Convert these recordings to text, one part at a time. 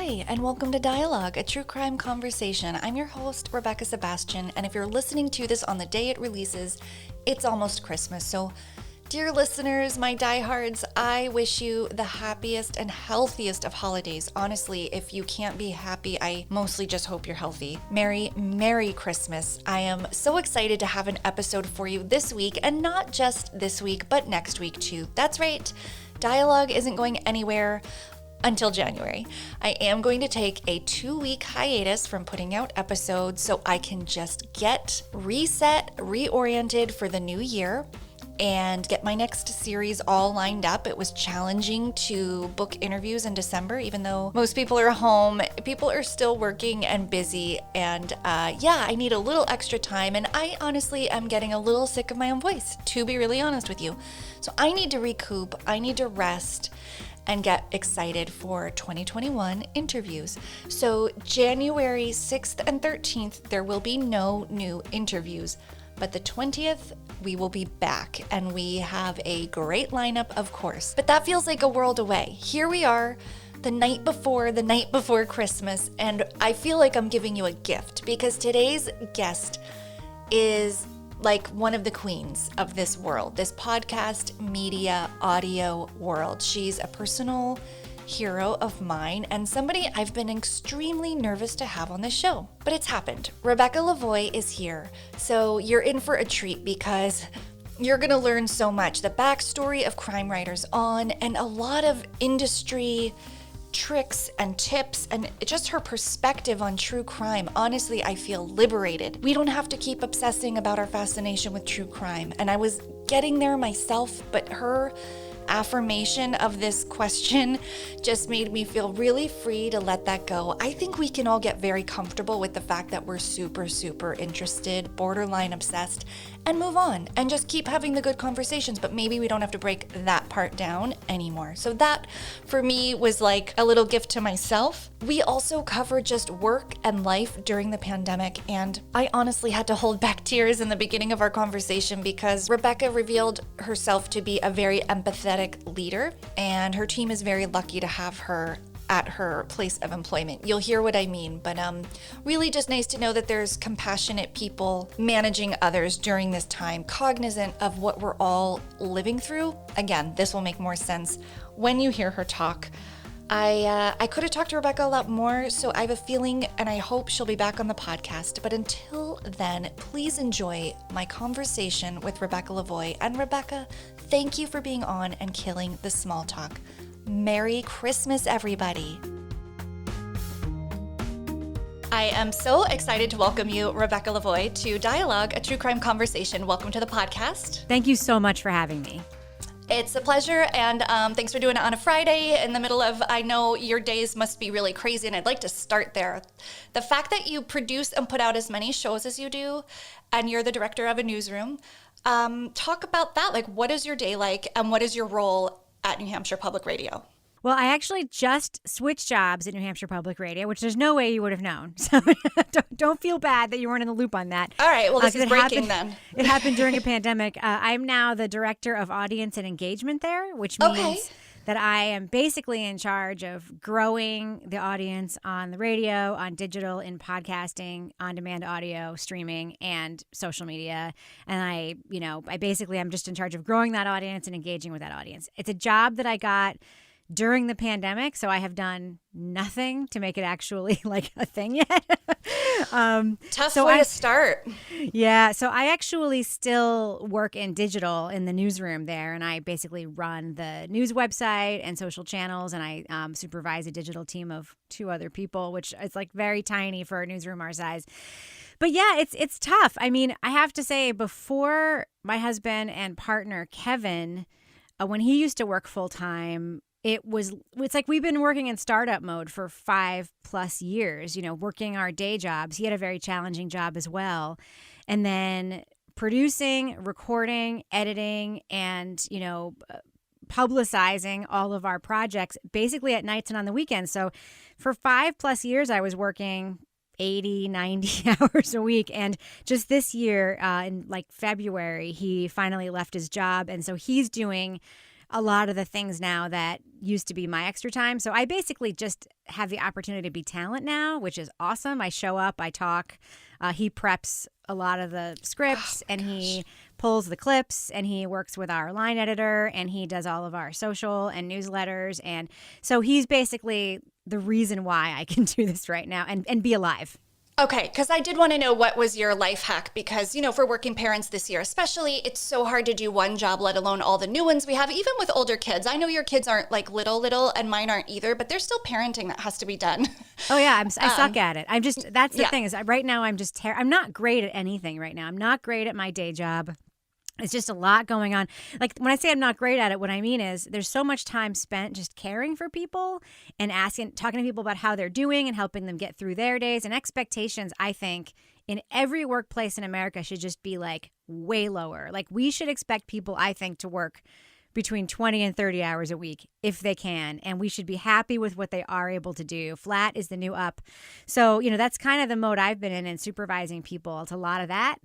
Hi, and welcome to Dialogue, a true crime conversation. I'm your host, Rebecca Sebastian, and if you're listening to this on the day it releases, it's almost Christmas. So, dear listeners, my diehards, I wish you the happiest and healthiest of holidays. Honestly, if you can't be happy, I mostly just hope you're healthy. Merry Christmas. I am so excited to have an episode for you this week, and not just this week, but next week too. That's right, Dialogue isn't going anywhere until January. I am going to take a 2-week hiatus from putting out episodes so I can just get reset, reoriented for the new year and get my next series all lined up. It was challenging to book interviews in December, even though most people are home. People are still working and busy, and I need a little extra time, and I honestly am getting a little sick of my own voice, to be really honest with you. So I need to recoup, I need to rest, and get excited for 2021 interviews. So January 6th and 13th, there will be no new interviews, but the 20th, we will be back, and we have a great lineup, of course. But that feels like a world away. Here we are, the night before Christmas, and I feel like I'm giving you a gift because today's guest is like one of the queens of this world, this podcast, media, audio world. She's a personal hero of mine and somebody I've been extremely nervous to have on the show. But it's happened. Rebecca Lavoie is here. So you're in for a treat because you're gonna learn so much. The backstory of crime writers on, and a lot of industry tricks and tips, and just her perspective on true crime. Honestly, I feel liberated. We don't have to keep obsessing about our fascination with true crime. And I was getting there myself, but her affirmation of this question just made me feel really free to let that go. I think we can all get very comfortable with the fact that we're super interested, borderline obsessed, and move on and just keep having the good conversations, but maybe we don't have to break that part down anymore. So that for me was like a little gift to myself. We also covered just work and life during the pandemic, and I honestly had to hold back tears in the beginning of our conversation because Rebecca revealed herself to be a very empathetic leader, and her team is very lucky to have her at her place of employment. You'll hear what I mean, but really just nice to know that there's compassionate people managing others during this time, cognizant of what we're all living through. Again, this will make more sense when you hear her talk. I could have talked to Rebecca a lot more, so I have a feeling and I hope she'll be back on the podcast. But until then, please enjoy my conversation with Rebecca Lavoie. And Rebecca, thank you for being on and killing the small talk. Merry Christmas, everybody. I am so excited to welcome you, Rebecca Lavoie, to Dialogue, a true crime conversation. Welcome to the podcast. Thank you so much for having me. It's a pleasure, and thanks for doing it on a Friday in the middle of, I know your days must be really crazy, and I'd like to start there. The fact that you produce and put out as many shows as you do, and you're the director of a newsroom, talk about that. Like, what is your day like, and what is your role at New Hampshire Public Radio? Well, I actually just switched jobs at New Hampshire Public Radio, which there's no way you would have known. So don't feel bad that you weren't in the loop on that. All right. Well, this is breaking then. It happened during a pandemic. I'm now the director of audience and engagement there, which means that I am basically in charge of growing the audience on the radio, on digital, in podcasting, on-demand audio, streaming, and social media. And I basically I'm just in charge of growing that audience and engaging with that audience. It's a job that I got during the pandemic, so I have done nothing to make it actually like a thing yet. Tough way to start. Yeah, so I actually still work in digital in the newsroom there, and I basically run the news website and social channels, and I supervise a digital team of 2 other people, which is like very tiny for a newsroom our size. But yeah, it's tough. I mean, I have to say, before my husband and partner, Kevin, when he used to work full time, it's like we've been working in startup mode for 5+ years, working our day jobs. He had a very challenging job as well. And then producing, recording, editing, and, publicizing all of our projects basically at nights and on the weekends. So for 5+ years, I was working 80, 90 hours a week. And just this year, in like February, he finally left his job. And so he's doing a lot of the things now that used to be my extra time. So I basically just have the opportunity to be talent now, which is awesome. I show up, I talk. He preps a lot of the scripts and he pulls the clips and he works with our line editor and he does all of our social and newsletters. And so he's basically the reason why I can do this right now and be alive. Okay, because I did want to know what was your life hack, because, for working parents this year especially, it's so hard to do one job, let alone all the new ones we have, even with older kids. I know your kids aren't like little, and mine aren't either, but there's still parenting that has to be done. Oh, yeah, I suck at it. That's the thing is right now I'm not great at anything right now. I'm not great at my day job. It's just a lot going on. Like when I say I'm not great at it, what I mean is there's so much time spent just caring for people and talking to people about how they're doing and helping them get through their days. And expectations, I think, in every workplace in America should just be like way lower. Like we should expect people, I think, to work between 20 and 30 hours a week if they can. And we should be happy with what they are able to do. Flat is the new up. So, that's kind of the mode I've been in supervising people. It's a lot of that.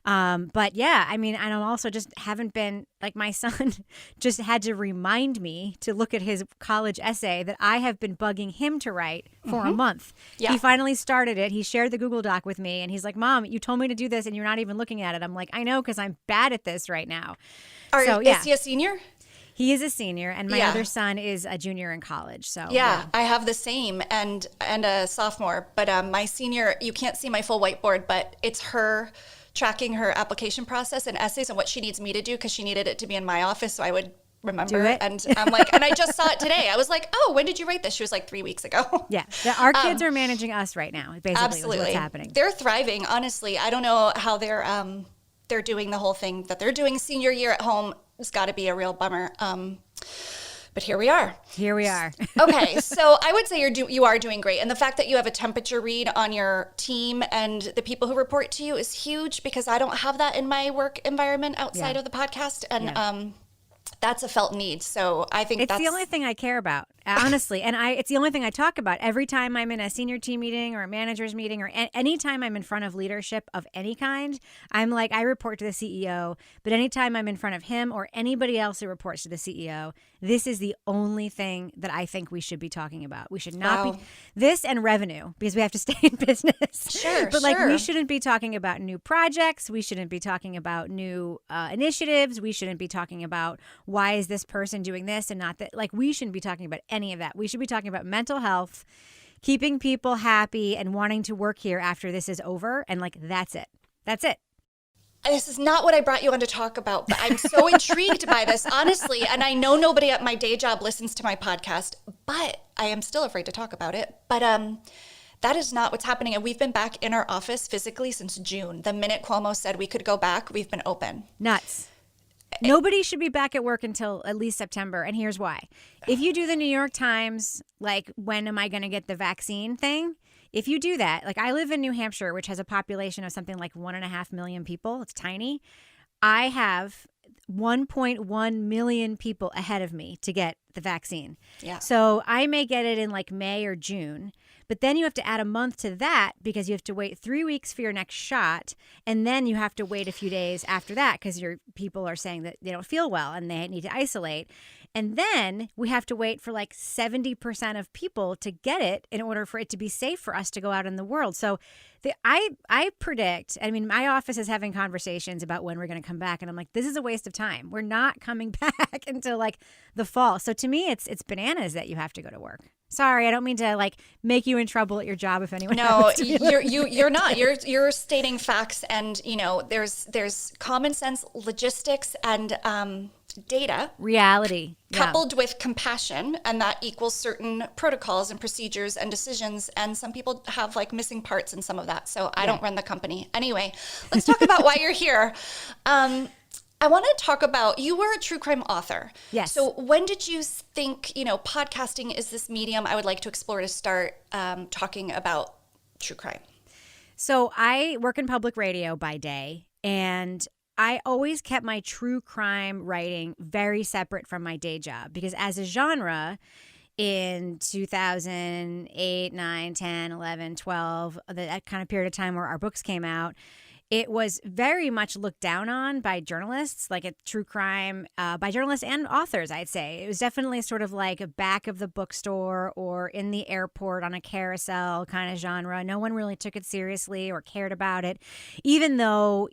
But yeah, and I also just haven't been, like my son just had to remind me to look at his college essay that I have been bugging him to write for a month. Yeah. He finally started it. He shared the Google Doc with me and he's like, Mom, you told me to do this and you're not even looking at it. I'm like, I know, because I'm bad at this right now. Is he a senior? He is a senior, and my other son is a junior in college. So I have the same and a sophomore. But my senior, you can't see my full whiteboard, but it's her tracking her application process and essays and what she needs me to do because she needed it to be in my office, so I would remember it. And I'm like, and I just saw it today. I was like, oh, when did you write this? She was like 3 weeks ago. Yeah, our kids are managing us right now. Basically, absolutely, what's happening. They're thriving. Honestly, I don't know how they're doing the whole thing that they're doing senior year at home. It's got to be a real bummer. But here we are. Okay, so I would say you are doing great. And the fact that you have a temperature read on your team and the people who report to you is huge, because I don't have that in my work environment outside of the podcast. And that's a felt need. So I think it's the only thing I care about, honestly. And it's the only thing I talk about every time I'm in a senior team meeting or a manager's meeting or anytime I'm in front of leadership of any kind. I'm like, I report to the CEO, but anytime I'm in front of him or anybody else who reports to the CEO, this is the only thing that I think we should be talking about. We should not be this and revenue, because we have to stay in business. Sure, but like we shouldn't be talking about new projects. We shouldn't be talking about new initiatives. We shouldn't be talking about why is this person doing this and not that. Like we shouldn't be talking about any of that. We should be talking about mental health, keeping people happy and wanting to work here after this is over. And like, that's it. That's it. This is not what I brought you on to talk about, but I'm so intrigued by this, honestly. And I know nobody at my day job listens to my podcast, but I am still afraid to talk about it. But that is not what's happening. And we've been back in our office physically since June. The minute Cuomo said we could go back, we've been open. Nuts. Nobody should be back at work until at least September. And here's why. If you do the New York Times, like, when am I going to get the vaccine thing? If you do that, like I live in New Hampshire, which has a population of something like 1.5 million people. It's tiny. I have 1.1 million people ahead of me to get the vaccine. Yeah. So I may get it in like May or June. But then you have to add a month to that because you have to wait 3 weeks for your next shot. And then you have to wait a few days after that because your people are saying that they don't feel well and they need to isolate. And then we have to wait for like 70% of people to get it in order for it to be safe for us to go out in the world. So I predict, my office is having conversations about when we're going to come back. And I'm like, this is a waste of time. We're not coming back until like the fall. So to me, it's bananas that you have to go to work. Sorry, I don't mean to like make you in trouble at your job if anyone. No, you're not. You're stating facts, and there's common sense, logistics, and data, reality, coupled with compassion, and that equals certain protocols and procedures and decisions. And some people have like missing parts in some of that. So I don't run the company. Anyway, let's talk about why you're here. I want to talk about, you were a true crime author. Yes. So when did you think, podcasting is this medium I would like to explore to start talking about true crime? So I work in public radio by day, and I always kept my true crime writing very separate from my day job, because as a genre in 2008, 9, 10, 11, 12, that kind of period of time where our books came out, it was very much looked down on by journalists, like a true crime, by journalists and authors, I'd say. It was definitely sort of like a back of the bookstore or in the airport on a carousel kind of genre. No one really took it seriously or cared about it, even though,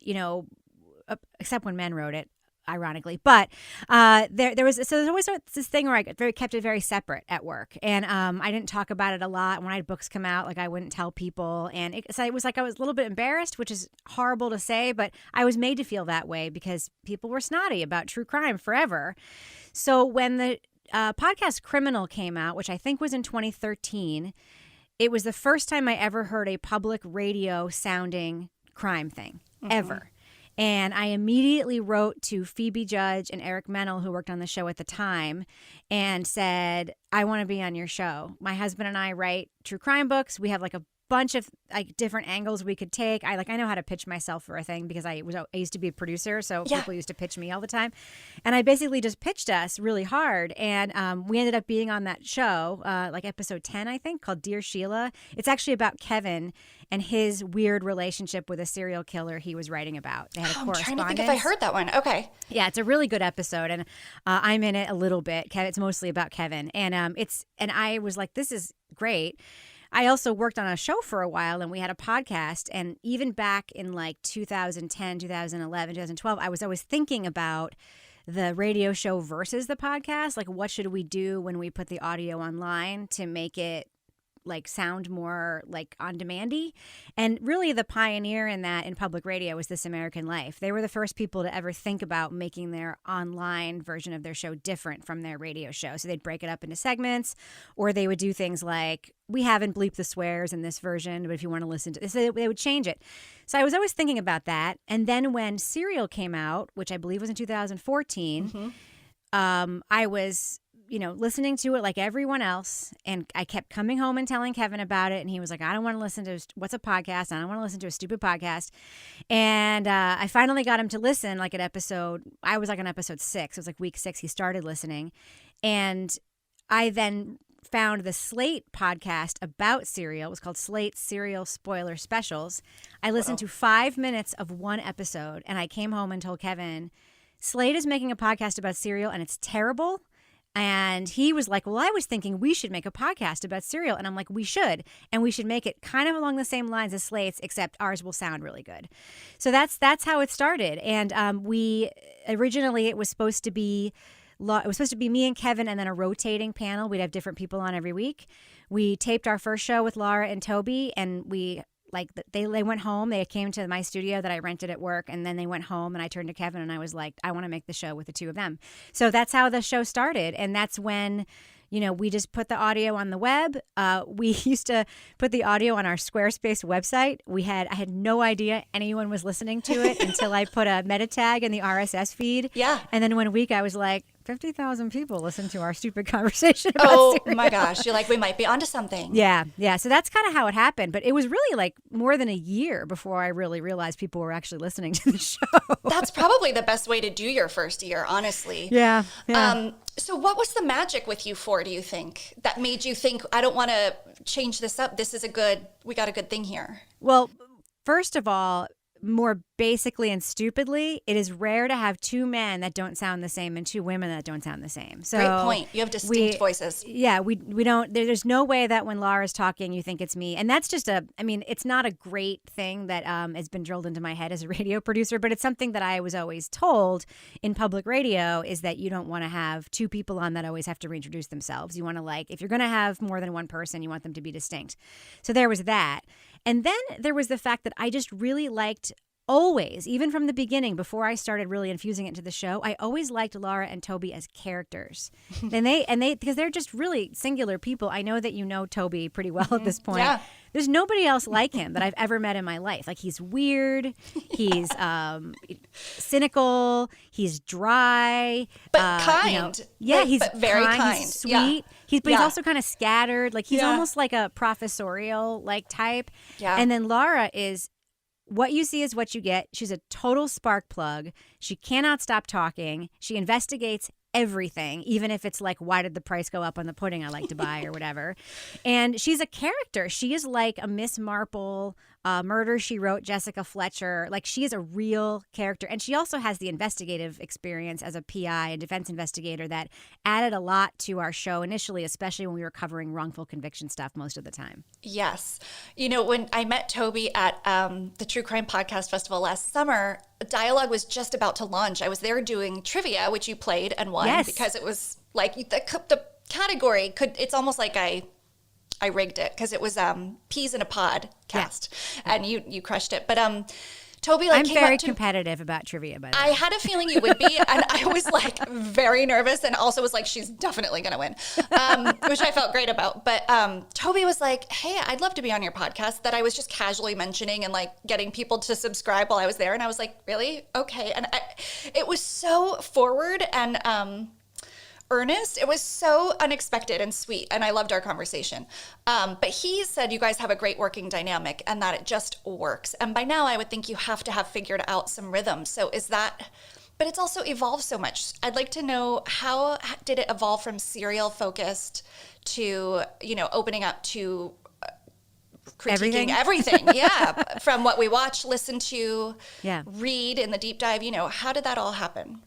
except when men wrote it, ironically. But there's always this thing where I kept it very separate at work, and I didn't talk about it a lot. When I had books come out, like I wouldn't tell people, and it was like I was a little bit embarrassed, which is horrible to say, but I was made to feel that way because people were snotty about true crime forever. So when the podcast Criminal came out, which I think was in 2013, it was the first time I ever heard a public radio sounding crime thing ever. And I immediately wrote to Phoebe Judge and Eric Mennel, who worked on the show at the time, and said, I want to be on your show. My husband and I write true crime books. We have like a bunch of like different angles we could take. I know how to pitch myself for a thing because I used to be a producer, so people used to pitch me all the time. And I basically just pitched us really hard, and we ended up being on that show, like episode 10, I think, called Dear Sheila. It's actually about Kevin and his weird relationship with a serial killer he was writing about. They had a correspondence. I'm trying to think if I heard that one. Okay. Yeah, it's a really good episode, and I'm in it a little bit. It's mostly about Kevin, and I was like, this is great. I also worked on a show for a while, and we had a podcast, and even back in like 2010, 2011, 2012, I was always thinking about the radio show versus the podcast. Like, what should we do when we put the audio online to make it like sound more like on demandy? And really the pioneer in that in public radio was This American Life. They were the first people to ever think about making their online version of their show different from their radio show. So they'd break it up into segments, or they would do things like, we haven't bleeped the swears in this version, but if you want to listen to this, they would change it. So I was always thinking about that. And then when Serial came out, which I believe was in 2014, I was listening to it like everyone else. And I kept coming home and telling Kevin about it. And he was like, I don't want to listen to what's a podcast. I don't want to listen to a stupid podcast. And I finally got him to listen like I was like on episode 6. It was like week 6. He started listening. And I then found the Slate podcast about Serial. It was called Slate Serial Spoiler Specials. I listened to 5 minutes of one episode. And I came home and told Kevin, Slate is making a podcast about Serial and it's terrible. And he was like, well, I was thinking we should make a podcast about Serial. And I'm like, we should. And we should make it kind of along the same lines as Slate's, except ours will sound really good. So that's how it started. And we originally, it was supposed to be me and Kevin and then a rotating panel. We'd have different people on every week. We taped our first show with Laura and Toby, and they went home. They came to my studio that I rented at work, and then they went home, and I turned to Kevin and I was like, I want to make the show with the two of them. So that's how the show started. And that's when, we just put the audio on the web. We used to put the audio on our Squarespace website. I had no idea anyone was listening to it until I put a meta tag in the RSS feed. Yeah. And then one week I was like, 50,000 people listen to our stupid conversation about Serial. My gosh. You're like, we might be onto something. Yeah. So that's kind of how it happened. But it was really like more than a year before I really realized people were actually listening to the show. That's probably the best way to do your first year, honestly. Yeah. So what was the magic with you four, do you think, that made you think, I don't want to change this up. We got a good thing here. Well, first of all, more basically and stupidly, it is rare to have two men that don't sound the same and two women that don't sound the same. So great point. You have distinct voices. Yeah, we don't. There's no way that when Laura's talking, you think it's me, and that's just it's not a great thing that has been drilled into my head as a radio producer, but it's something that I was always told in public radio is that you don't want to have two people on that always have to reintroduce themselves. You want to if you're going to have more than one person, you want them to be distinct. So there was that. And then there was the fact that I just really liked always, even from the beginning, before I started really infusing it into the show, I always liked Laura and Toby as characters. and they because they're just really singular people. I know that you know Toby pretty well at this point. Yeah. There's nobody else like him that I've ever met in my life. Like, he's weird, he's cynical, he's dry, but kind. He's but very kind. He's sweet. Yeah. He's also kind of scattered. Like, he's almost like a professorial type. Yeah. And then Laura is, what you see is what you get. She's a total spark plug. She cannot stop talking. She investigates everything, even if it's like, why did the price go up on the pudding I like to buy or whatever. And she's a character. She is like a Miss Marple Murder, She Wrote, Jessica Fletcher. Like, she is a real character. And she also has the investigative experience as a PI, a defense investigator, that added a lot to our show initially, especially when we were covering wrongful conviction stuff most of the time. Yes. You know, when I met Toby at the True Crime Podcast Festival last summer, Dialogue was just about to launch. I was there doing trivia, which you played and won, because it was like the category it's almost like I rigged it because it was Peas in a Pod cast, and you crushed it. But Toby, like, I'm very competitive about trivia, by the way. I had a feeling you would be, and I was like very nervous, and also was like, she's definitely gonna win, which I felt great about. But Toby was like, hey, I'd love to be on your podcast, that I was just casually mentioning and like getting people to subscribe while I was there, and I was like, really? Okay. And it was so forward and earnest. It was so unexpected and sweet, and I loved our conversation. But he said you guys have a great working dynamic and that it just works. And by now I would think you have to have figured out some rhythm. So is that, but it's also evolved so much. I'd like to know, how did it evolve from serial focused to, you know, opening up to critiquing everything. Yeah. From what we watch, listen to, read in the deep dive, you know, how did that all happen?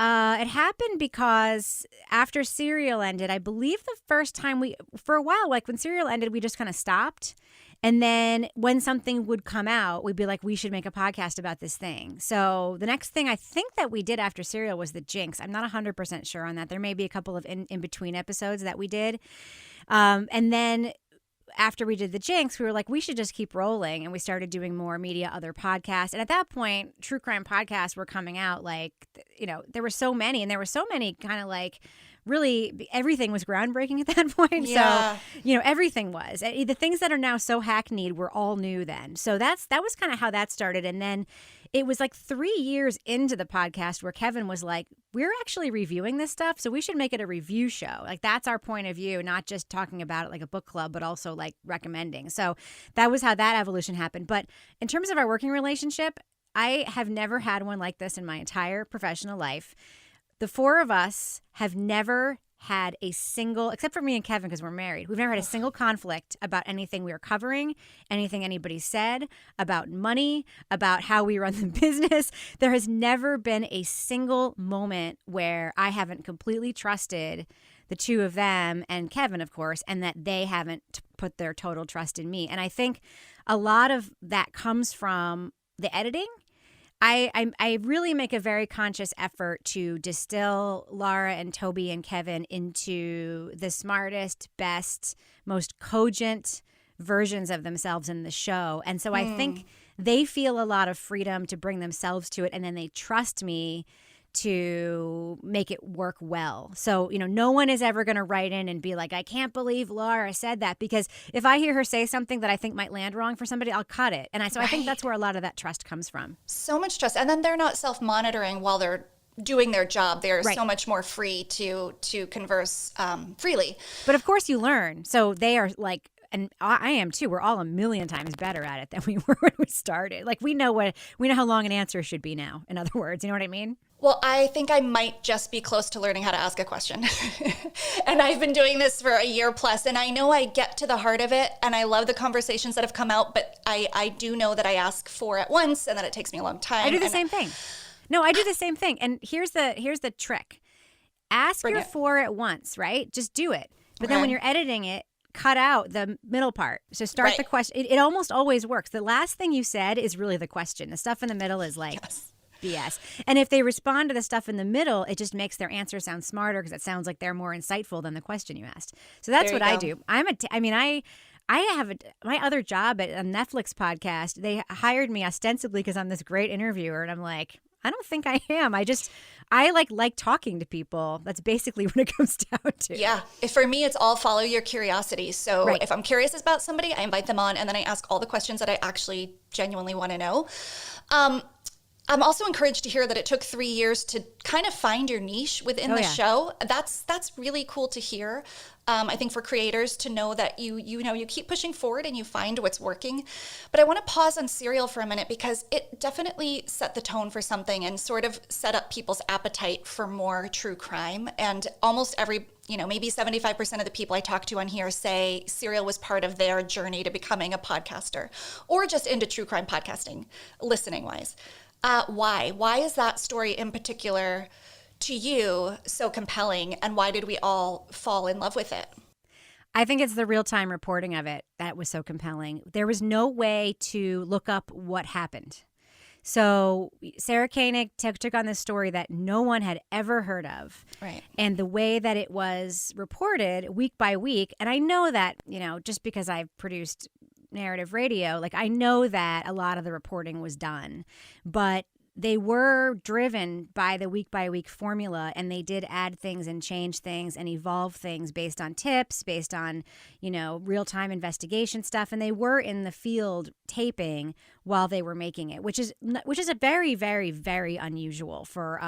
It happened because after Serial ended, I believe the first time for a while, like when Serial ended, we just kind of stopped. And then when something would come out, we'd be like, we should make a podcast about this thing. So the next thing I think that we did after Serial was The Jinx. I'm not 100% sure on that. There may be a couple of in-between episodes that we did. And then after we did The Jinx, we were like, we should just keep rolling. And we started doing more media, other podcasts. And at that point, true crime podcasts were coming out. Like, you know, there were so many, and there were so many kind of like, really everything was groundbreaking at that point. Yeah. So, you know, everything was. The things that are now so hackneyed were all new then. So that was kind of how that started. And then it was like 3 years into the podcast where Kevin was like, we're actually reviewing this stuff, so we should make it a review show. Like, that's our point of view, not just talking about it like a book club, but also like recommending. So that was how that evolution happened. But in terms of our working relationship, I have never had one like this in my entire professional life. The four of us have never had a single, except for me and Kevin because we're married, we've never had a single conflict about anything we were covering, anything anybody said, about money, about how we run the business. There has never been a single moment where I haven't completely trusted the two of them and Kevin, of course, and that they haven't put their total trust in me. And I think a lot of that comes from the editing. I really make a very conscious effort to distill Laura and Toby and Kevin into the smartest, best, most cogent versions of themselves in the show. And so I think they feel a lot of freedom to bring themselves to it, and then they trust me to make it work well. So, you know, no one is ever going to write in and be like, I can't believe Laura said that, because if I hear her say something that I think might land wrong for somebody, I'll cut it. And I think that's where a lot of that trust comes from. So much trust. And then they're not self-monitoring while they're doing their job. They're so much more free to converse freely. But of course you learn. So they are like, and I am too. We're all a million times better at it than we were when we started. Like, we know how long an answer should be now. In other words, you know what I mean? Well, I think I might just be close to learning how to ask a question. And I've been doing this for a year plus, and I know I get to the heart of it, and I love the conversations that have come out, but I do know that I ask 4 at once, and that it takes me a long time. I do the same thing. No, I do the same thing. And here's the trick. Ask your 4 at once, right? Just do it. But then when you're editing it, cut out the middle part. So start the question. It almost always works. The last thing you said is really the question. The stuff in the middle is like BS. And if they respond to the stuff in the middle, it just makes their answer sound smarter because it sounds like they're more insightful than the question you asked. So that's what I do. I have my other job at a Netflix podcast. They hired me ostensibly because I'm this great interviewer, and I'm like, I don't think I am. I like talking to people. That's basically what it comes down to. Yeah. For me, it's all follow your curiosity. So if I'm curious about somebody, I invite them on, and then I ask all the questions that I actually genuinely want to know. I'm also encouraged to hear that it took 3 years to kind of find your niche within the show. That's really cool to hear. I think for creators to know that you keep pushing forward and you find what's working. But I want to pause on Serial for a minute because it definitely set the tone for something and sort of set up people's appetite for more true crime. And almost every, maybe 75% of the people I talk to on here say Serial was part of their journey to becoming a podcaster or just into true crime podcasting, listening wise. Why? Why is that story in particular to you so compelling, and why did we all fall in love with it? I think it's the real-time reporting of it that was so compelling. There was no way to look up what happened. So Sarah Koenig took on this story that no one had ever heard of. Right. And the way that it was reported week by week, and I know that, just because I've produced narrative radio, I know that a lot of the reporting was done, but they were driven by the week by week formula, and they did add things and change things and evolve things based on tips, based on, real time investigation stuff. And they were in the field taping while they were making it, which is a very, very, very unusual for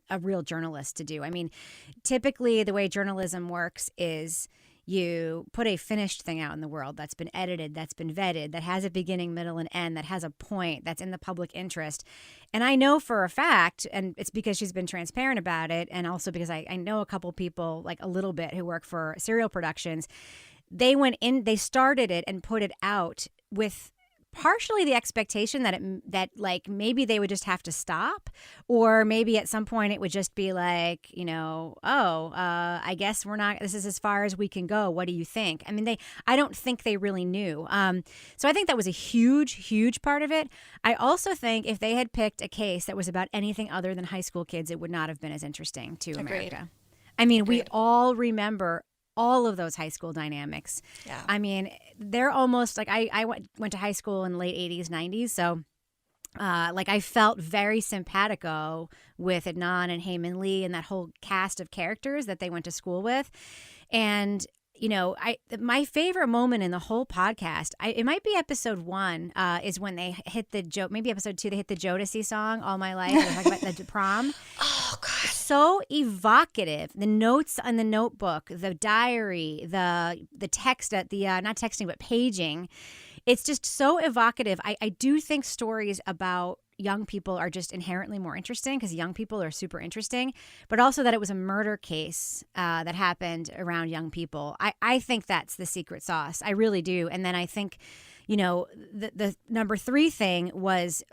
a real journalist to do. I mean, typically the way journalism works is you put a finished thing out in the world that's been edited, that's been vetted, that has a beginning, middle, and end, that has a point, that's in the public interest. And I know for a fact, and it's because she's been transparent about it, and also because I know a couple people, a little bit, who work for Serial Productions, they started it and put it out with partially the expectation that maybe they would just have to stop, or maybe at some point it would just be I guess this is as far as we can go. What do you think? I mean, I don't think they really knew. So I think that was a huge, huge part of it. I also think if they had picked a case that was about anything other than high school kids, it would not have been as interesting to America. I mean, we all remember all of those high school dynamics. Yeah. I mean, they're almost I went to high school in the late 80s, 90s. So I felt very simpatico with Adnan and Heyman Lee and that whole cast of characters that they went to school with. And my favorite moment in the whole podcast, it might be episode 1, is when they hit maybe episode 2, they hit the Jodeci song, All My Life, talking about the prom. Oh, God. So evocative. The notes on the notebook, the diary, the text at not texting, but paging. It's just so evocative. I do think stories about young people are just inherently more interesting because young people are super interesting, but also that it was a murder case that happened around young people. I think that's the secret sauce. I really do. And then I think, the number 3 thing was,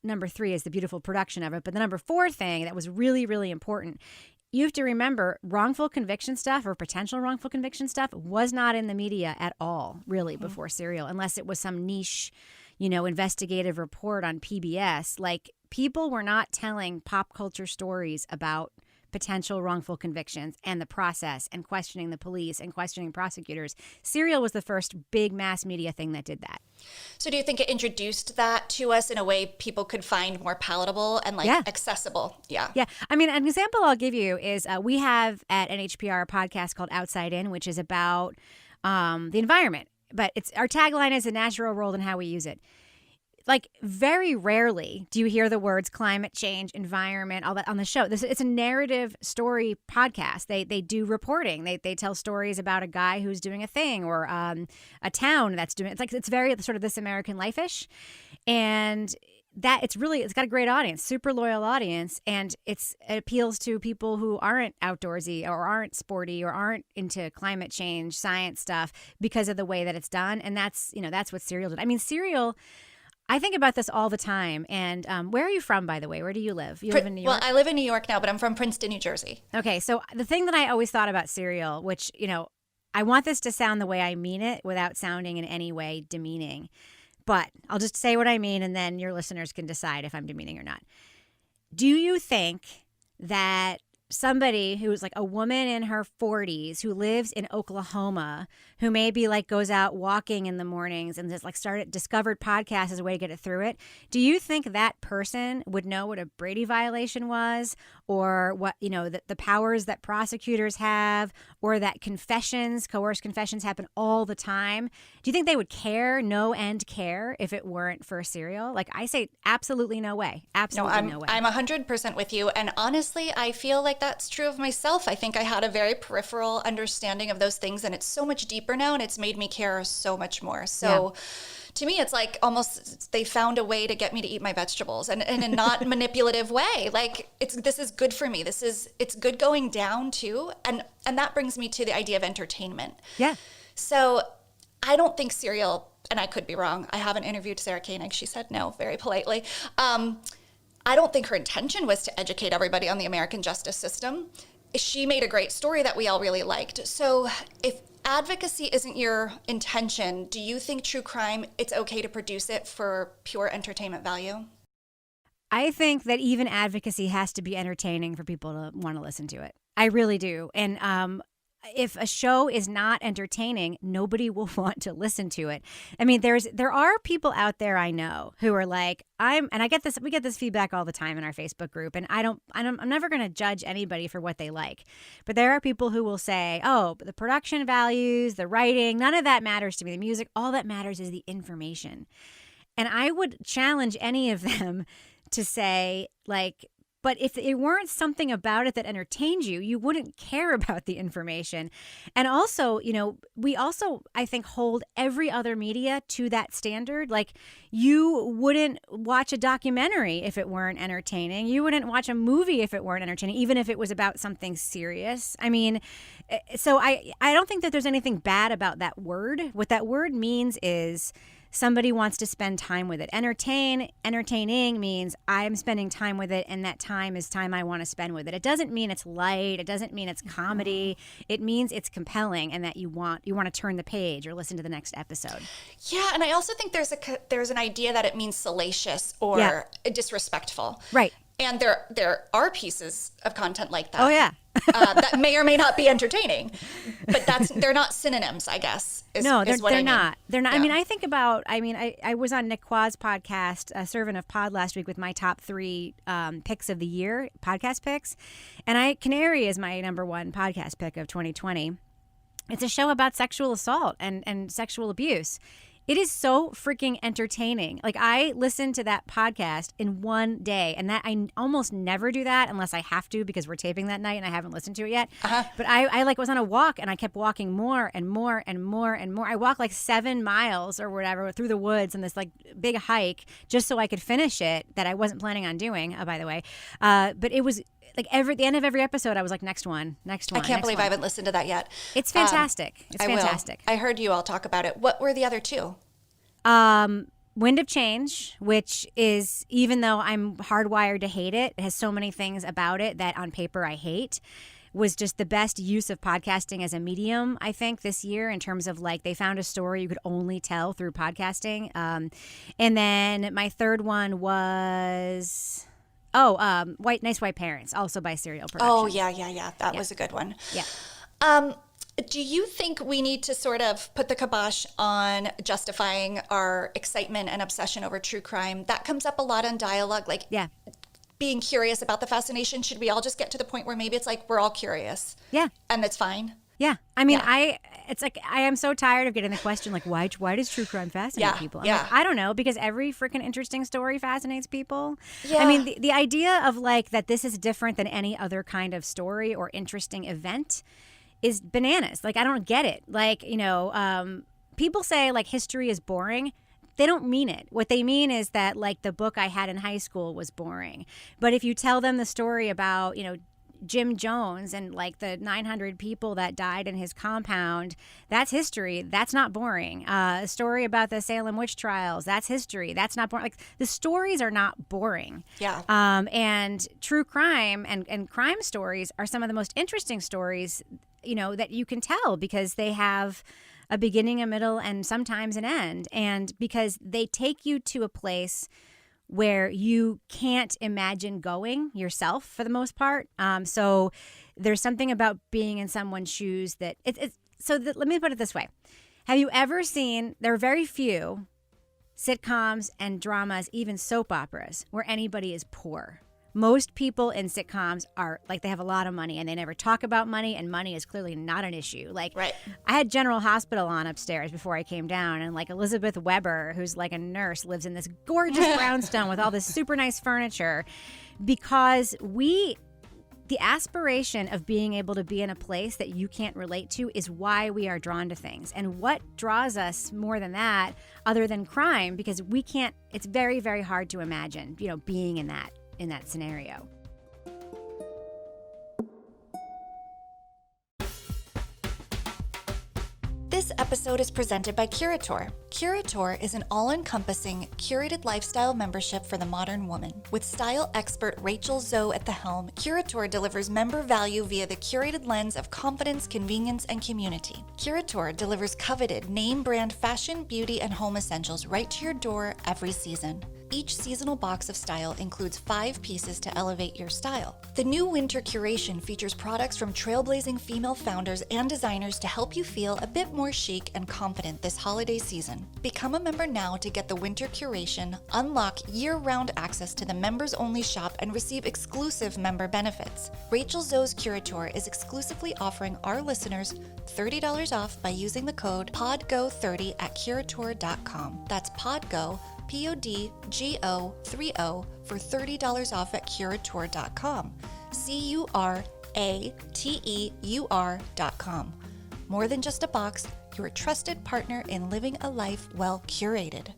number 3 is the beautiful production of it, but the number 4 thing that was really, really important, you have to remember wrongful conviction stuff or potential wrongful conviction stuff was not in the media at all, really, before Serial, unless it was some niche investigative report on PBS. People were not telling pop culture stories about potential wrongful convictions and the process and questioning the police and questioning prosecutors. Serial was the first big mass media thing that did that. So do you think it introduced that to us in a way people could find more palatable and accessible? Yeah. Yeah. I mean, an example I'll give you is we have at NHPR a podcast called Outside In, which is about the environment. But our tagline is the natural world and how we use it. Very rarely do you hear the words climate change, environment, all that on the show. It's a narrative story podcast. They do reporting. They tell stories about a guy who's doing a thing or a town that's doing it. It's very sort of This American Life-ish. And that it's got a great audience, super loyal audience, and it appeals to people who aren't outdoorsy or aren't sporty or aren't into climate change, science stuff because of the way that it's done. And that's what Serial did. I mean, Serial, I think about this all the time. And where are you from, by the way? Where do you live? You live in New York? Well, I live in New York now, but I'm from Princeton, New Jersey. Okay, so the thing that I always thought about Serial, which, I want this to sound the way I mean it without sounding in any way demeaning. But I'll just say what I mean, and then your listeners can decide if I'm demeaning or not. Do you think that somebody who's a woman in her 40s who lives in Oklahoma, who maybe goes out walking in the mornings and just discovered podcasts as a way to get it through it, do you think that person would know what a Brady violation was, or what, the powers that prosecutors have, or that coerced confessions happen all the time. Do you think they would care, no end care, if it weren't for Serial? Like, I say absolutely no way. Absolutely no way. I'm 100% with you. And honestly, I feel like that's true of myself. I think I had a very peripheral understanding of those things, and it's so much deeper now, and it's made me care so much more. So to me, it's like almost they found a way to get me to eat my vegetables, and in a not manipulative way. Like, this is good for me. It's good going down too. And that brings me to the idea of entertainment. Yeah. So I don't think Serial, and I could be wrong, I haven't interviewed Sarah Koenig. She said no very politely. I don't think her intention was to educate everybody on the American justice system. She made a great story that we all really liked. So if advocacy isn't your intention, do you think true crime, it's okay to produce it for pure entertainment value? I think that even advocacy has to be entertaining for people to want to listen to it. I really do. And if a show is not entertaining, nobody will want to listen to it. I mean, there are people out there I know who are like, we get this feedback all the time in our Facebook group, and I'm never going to judge anybody for what they like. But there are people who will say, oh, the production values, the writing, none of that matters to me. The music, all that matters is the information. And I would challenge any of them to say, like, but if it weren't something about it that entertained you, you wouldn't care about the information. And also, we also, I think, hold every other media to that standard. Like, you wouldn't watch a documentary if it weren't entertaining. You wouldn't watch a movie if it weren't entertaining, even if it was about something serious. I mean, so I don't think that there's anything bad about that word. What that word means is somebody wants to spend time with it. Entertaining means I'm spending time with it, and that time is time I want to spend with it. It doesn't mean it's light. It doesn't mean it's comedy. It means it's compelling, and that you want to turn the page or listen to the next episode. Yeah, and I also think there's an idea that it means salacious or disrespectful. Right. And there are pieces of content like that. Oh yeah. That may or may not be entertaining, but they're not synonyms, I guess. They're not. They're not. Yeah. I was on Nick Quah's podcast, Servant of Pod, last week with my top 3 picks of the year, podcast picks. And Canary is my number 1 podcast pick of 2020. It's a show about sexual assault and sexual abuse. It is so freaking entertaining. Like, I listened to that podcast in one day, and that I almost never do that unless I have to, because we're taping that night and I haven't listened to it yet. But I was on a walk, and I kept walking more and more and more and more. I walked like 7 miles or whatever through the woods in this like big hike just so I could finish it, that I wasn't planning on doing, by the way. But it was like the end of every episode, I was like, next one. I can't believe I haven't listened to that yet. It's fantastic. It's fantastic. I heard you all talk about it. What were the other 2? Wind of Change, which is, even though I'm hardwired to hate it, has so many things about it that on paper I hate, was just the best use of podcasting as a medium, I think, this year, in terms of like they found a story you could only tell through podcasting. And then my third one was... Nice White Parents, also by Serial Productions. Oh, yeah. That was a good one. Yeah. Do you think we need to sort of put the kibosh on justifying our excitement and obsession over true crime? That comes up a lot in dialogue, like being curious about the fascination. Should we all just get to the point where maybe it's like we're all curious? Yeah. And it's fine? Yeah. I mean, it's like, I am so tired of getting the question, like, why does true crime fascinate people? I'm like, I don't know, because every freaking interesting story fascinates people. Yeah. I mean, the idea of like that this is different than any other kind of story or interesting event is bananas. Like, I don't get it. Like, people say like history is boring. They don't mean it. What they mean is that like the book I had in high school was boring. But if you tell them the story about, Jim Jones and like the 900 people that died in his compound, that's history. That's not boring. A story about the Salem witch trials, that's history. That's not boring. Like, the stories are not boring. Yeah. And true crime and crime stories are some of the most interesting stories, that you can tell, because they have a beginning, a middle, and sometimes an end. And because they take you to a place where you can't imagine going yourself for the most part. So there's something about being in someone's shoes that let me put it this way. Have you ever seen, there are very few sitcoms and dramas, even soap operas, where anybody is poor, Most people in sitcoms are like, they have a lot of money and they never talk about money, and money is clearly not an issue. Like, Right. I had General Hospital on upstairs before I came down, and like Elizabeth Weber, who's like a nurse, lives in this gorgeous brownstone with all this super nice furniture, because the aspiration of being able to be in a place that you can't relate to is why we are drawn to things. And what draws us more than that, other than crime, because we can't, it's very, very hard to imagine, being in that scenario. This episode is presented by Curator. Curator is an all-encompassing, curated lifestyle membership for the modern woman. With style expert Rachel Zoe at the helm, Curator delivers member value via the curated lens of confidence, convenience, and community. Curator delivers coveted, name-brand fashion, beauty, and home essentials right to your door every season. Each seasonal box of style includes 5 pieces to elevate your style. The new winter curation features products from trailblazing female founders and designers to help you feel a bit more chic and confident this holiday season. Become a member now to get the winter curation, unlock year-round access to the members-only shop, and receive exclusive member benefits. Rachel Zoe's Curator is exclusively offering our listeners $30 off by using the code PODGO30 at Curator.com. That's PODGO, PODGO30 for $30 off at Curator.com. CURATEUR.com. More than just a box, your trusted partner in living a life well curated.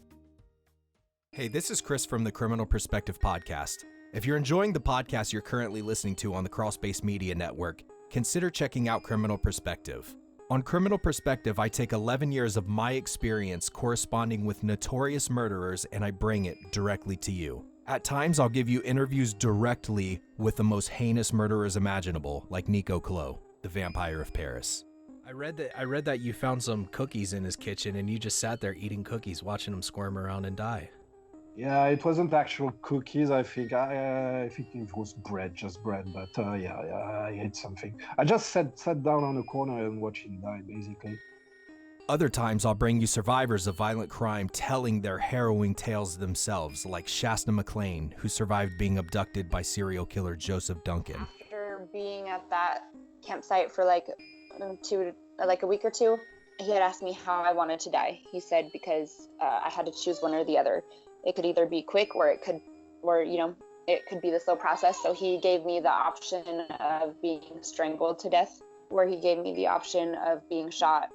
Hey, this is Chris from the Criminal Perspective Podcast. If you're enjoying the podcast you're currently listening to on the Crossbase Media Network, consider checking out Criminal Perspective. On Criminal Perspective, I take 11 years of my experience corresponding with notorious murderers and I bring it directly to you. At times, I'll give you interviews directly with the most heinous murderers imaginable, like Nico Clos, the vampire of Paris. I read that you found some cookies in his kitchen and you just sat there eating cookies, watching him squirm around and die. Yeah, it wasn't actual cookies. I think it was bread, just bread. But I ate something. I just sat down on a corner and watched him die, basically. Other times, I'll bring you survivors of violent crime telling their harrowing tales themselves, like Shasta McClain, who survived being abducted by serial killer Joseph Duncan. After being at that campsite for like a week or two, he had asked me how I wanted to die. He said because I had to choose one or the other. It could either be quick or it could be the slow process. So he gave me the option of being strangled to death, or he gave me the option of being shot.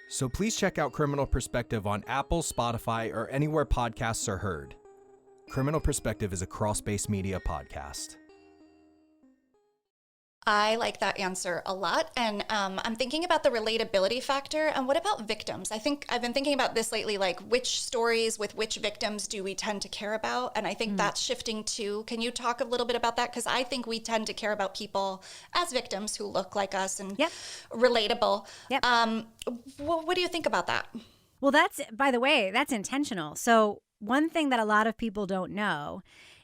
So please check out Criminal Perspective on Apple, Spotify, or anywhere podcasts are heard. Criminal Perspective is a Crossbase Media podcast. I like that answer a lot. And I'm thinking about the relatability factor. And what about victims? I've been thinking about this lately, like which stories with which victims do we tend to care about? And I think that's shifting too. Can you talk a little bit about that? Because I think we tend to care about people as victims who look like us and relatable. Yep. What do you think about that? Well, by the way, that's intentional. So one thing that a lot of people don't know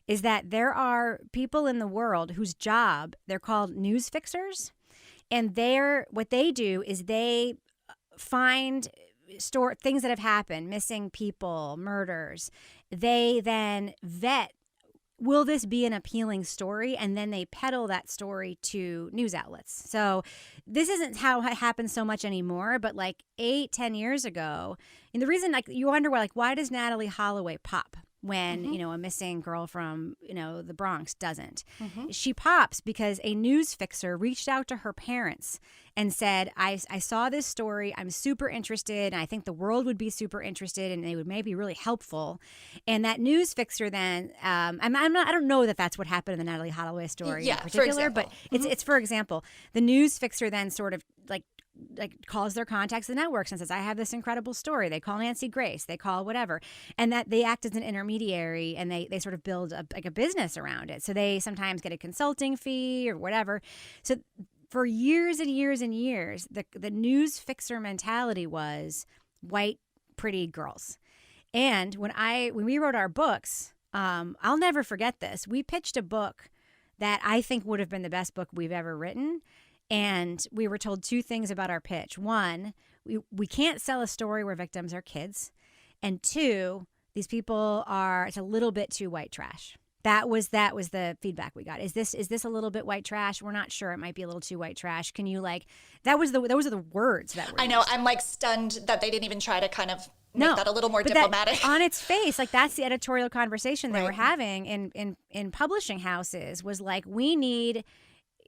is that there are people in the world whose job, they're called news fixers. And what they do is they find things that have happened, missing people, murders. They then vet, will this be an appealing story? And then they peddle that story to news outlets. So this isn't how it happens so much anymore, but like 8-10 years ago, and the reason you wonder why does Natalie Holloway pop when, a missing girl from, the Bronx doesn't. She pops because a news fixer reached out to her parents and said, I saw this story. I'm super interested. And I think the world would be super interested and they would maybe really helpful. And that news fixer then, I don't know that that's what happened in the Natalie Holloway story in particular, but it's for example, the news fixer then sort of like calls their contacts the networks and says, I have this incredible story. They call Nancy Grace, they call whatever. And that they act as an intermediary and they sort of build a business around it. So they sometimes get a consulting fee or whatever. So for years and years and years, the news fixer mentality was white, pretty girls. And when we wrote our books, I'll never forget this. We pitched a book that I think would have been the best book we've ever written. And we were told 2 things about our pitch. 1, we can't sell a story where victims are kids. And 2, these people it's a little bit too white trash. That was the feedback we got. Is this a little bit white trash? We're not sure. It might be a little too white trash. Can you those are the words that were I know. used. I'm like stunned that they didn't even try to kind of make that a little more but diplomatic. That, on its face, that's the editorial conversation they Right. were having in publishing houses was like, we need,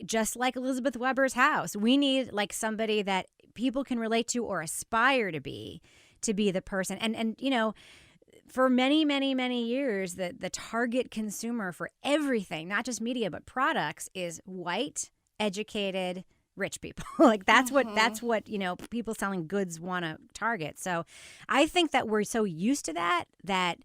just like Elizabeth Weber's house, we need like somebody that people can relate to or aspire to be the person. And for many, many, many years, the target consumer for everything, not just media, but products, is white, educated, rich people. Like that's what people selling goods want to target. So I think that we're so used to that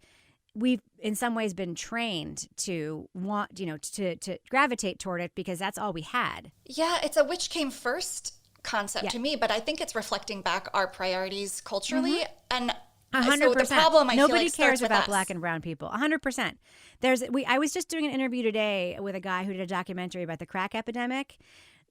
we've in some ways been trained to want, to gravitate toward it because that's all we had. Yeah, it's a which came first concept to me, but I think it's reflecting back our priorities culturally. And 100%. so the problem, I Nobody feel like, cares starts with about us. Black and brown people. 100%. I was just doing an interview today with a guy who did a documentary about the crack epidemic.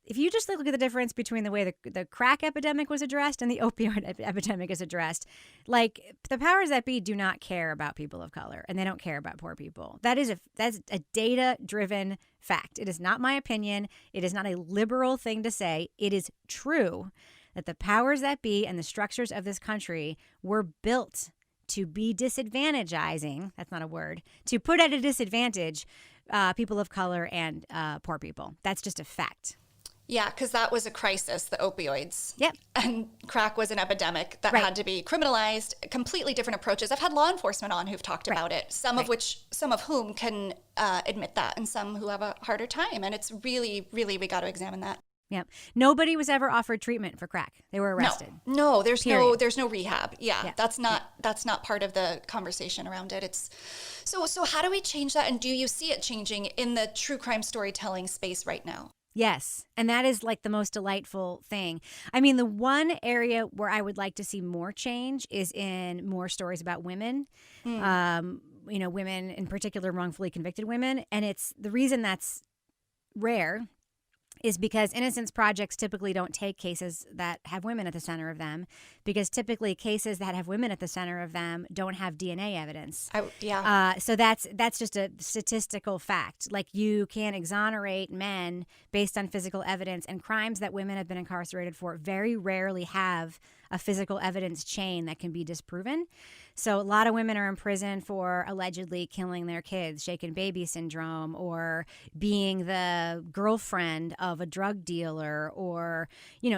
If you just look at the difference between the way the crack epidemic was addressed and the opioid epidemic is addressed, like the powers that be do not care about people of color and they don't care about poor people. That's a data-driven fact. It is not my opinion. It is not a liberal thing to say. It is true that the powers that be and the structures of this country were built to be disadvantaging, that's not a word, to put at a disadvantage people of color and poor people. That's just a fact. Yeah, because that was a crisis, the opioids. Yep. And crack was an epidemic that had to be criminalized, completely different approaches. I've had law enforcement on who've talked about it, some of whom can admit that and some who have a harder time. And it's really, really, we got to examine that. Yep. Nobody was ever offered treatment for crack. They were arrested. No, there's Period. no rehab. Yeah. That's not part of the conversation around it. It's so how do we change that? And do you see it changing in the true crime storytelling space right now? Yes. And that is like the most delightful thing. I mean, the one area where I would like to see more change is in more stories about women, women in particular, wrongfully convicted women. And it's the reason that's rare is because innocence projects typically don't take cases that have women at the center of them, because typically cases that have women at the center of them don't have DNA evidence. So that's just a statistical fact. Like, you can exonerate men based on physical evidence, and crimes that women have been incarcerated for very rarely have a physical evidence chain that can be disproven. So a lot of women are in prison for allegedly killing their kids, shaken baby syndrome, or being the girlfriend of a drug dealer, or,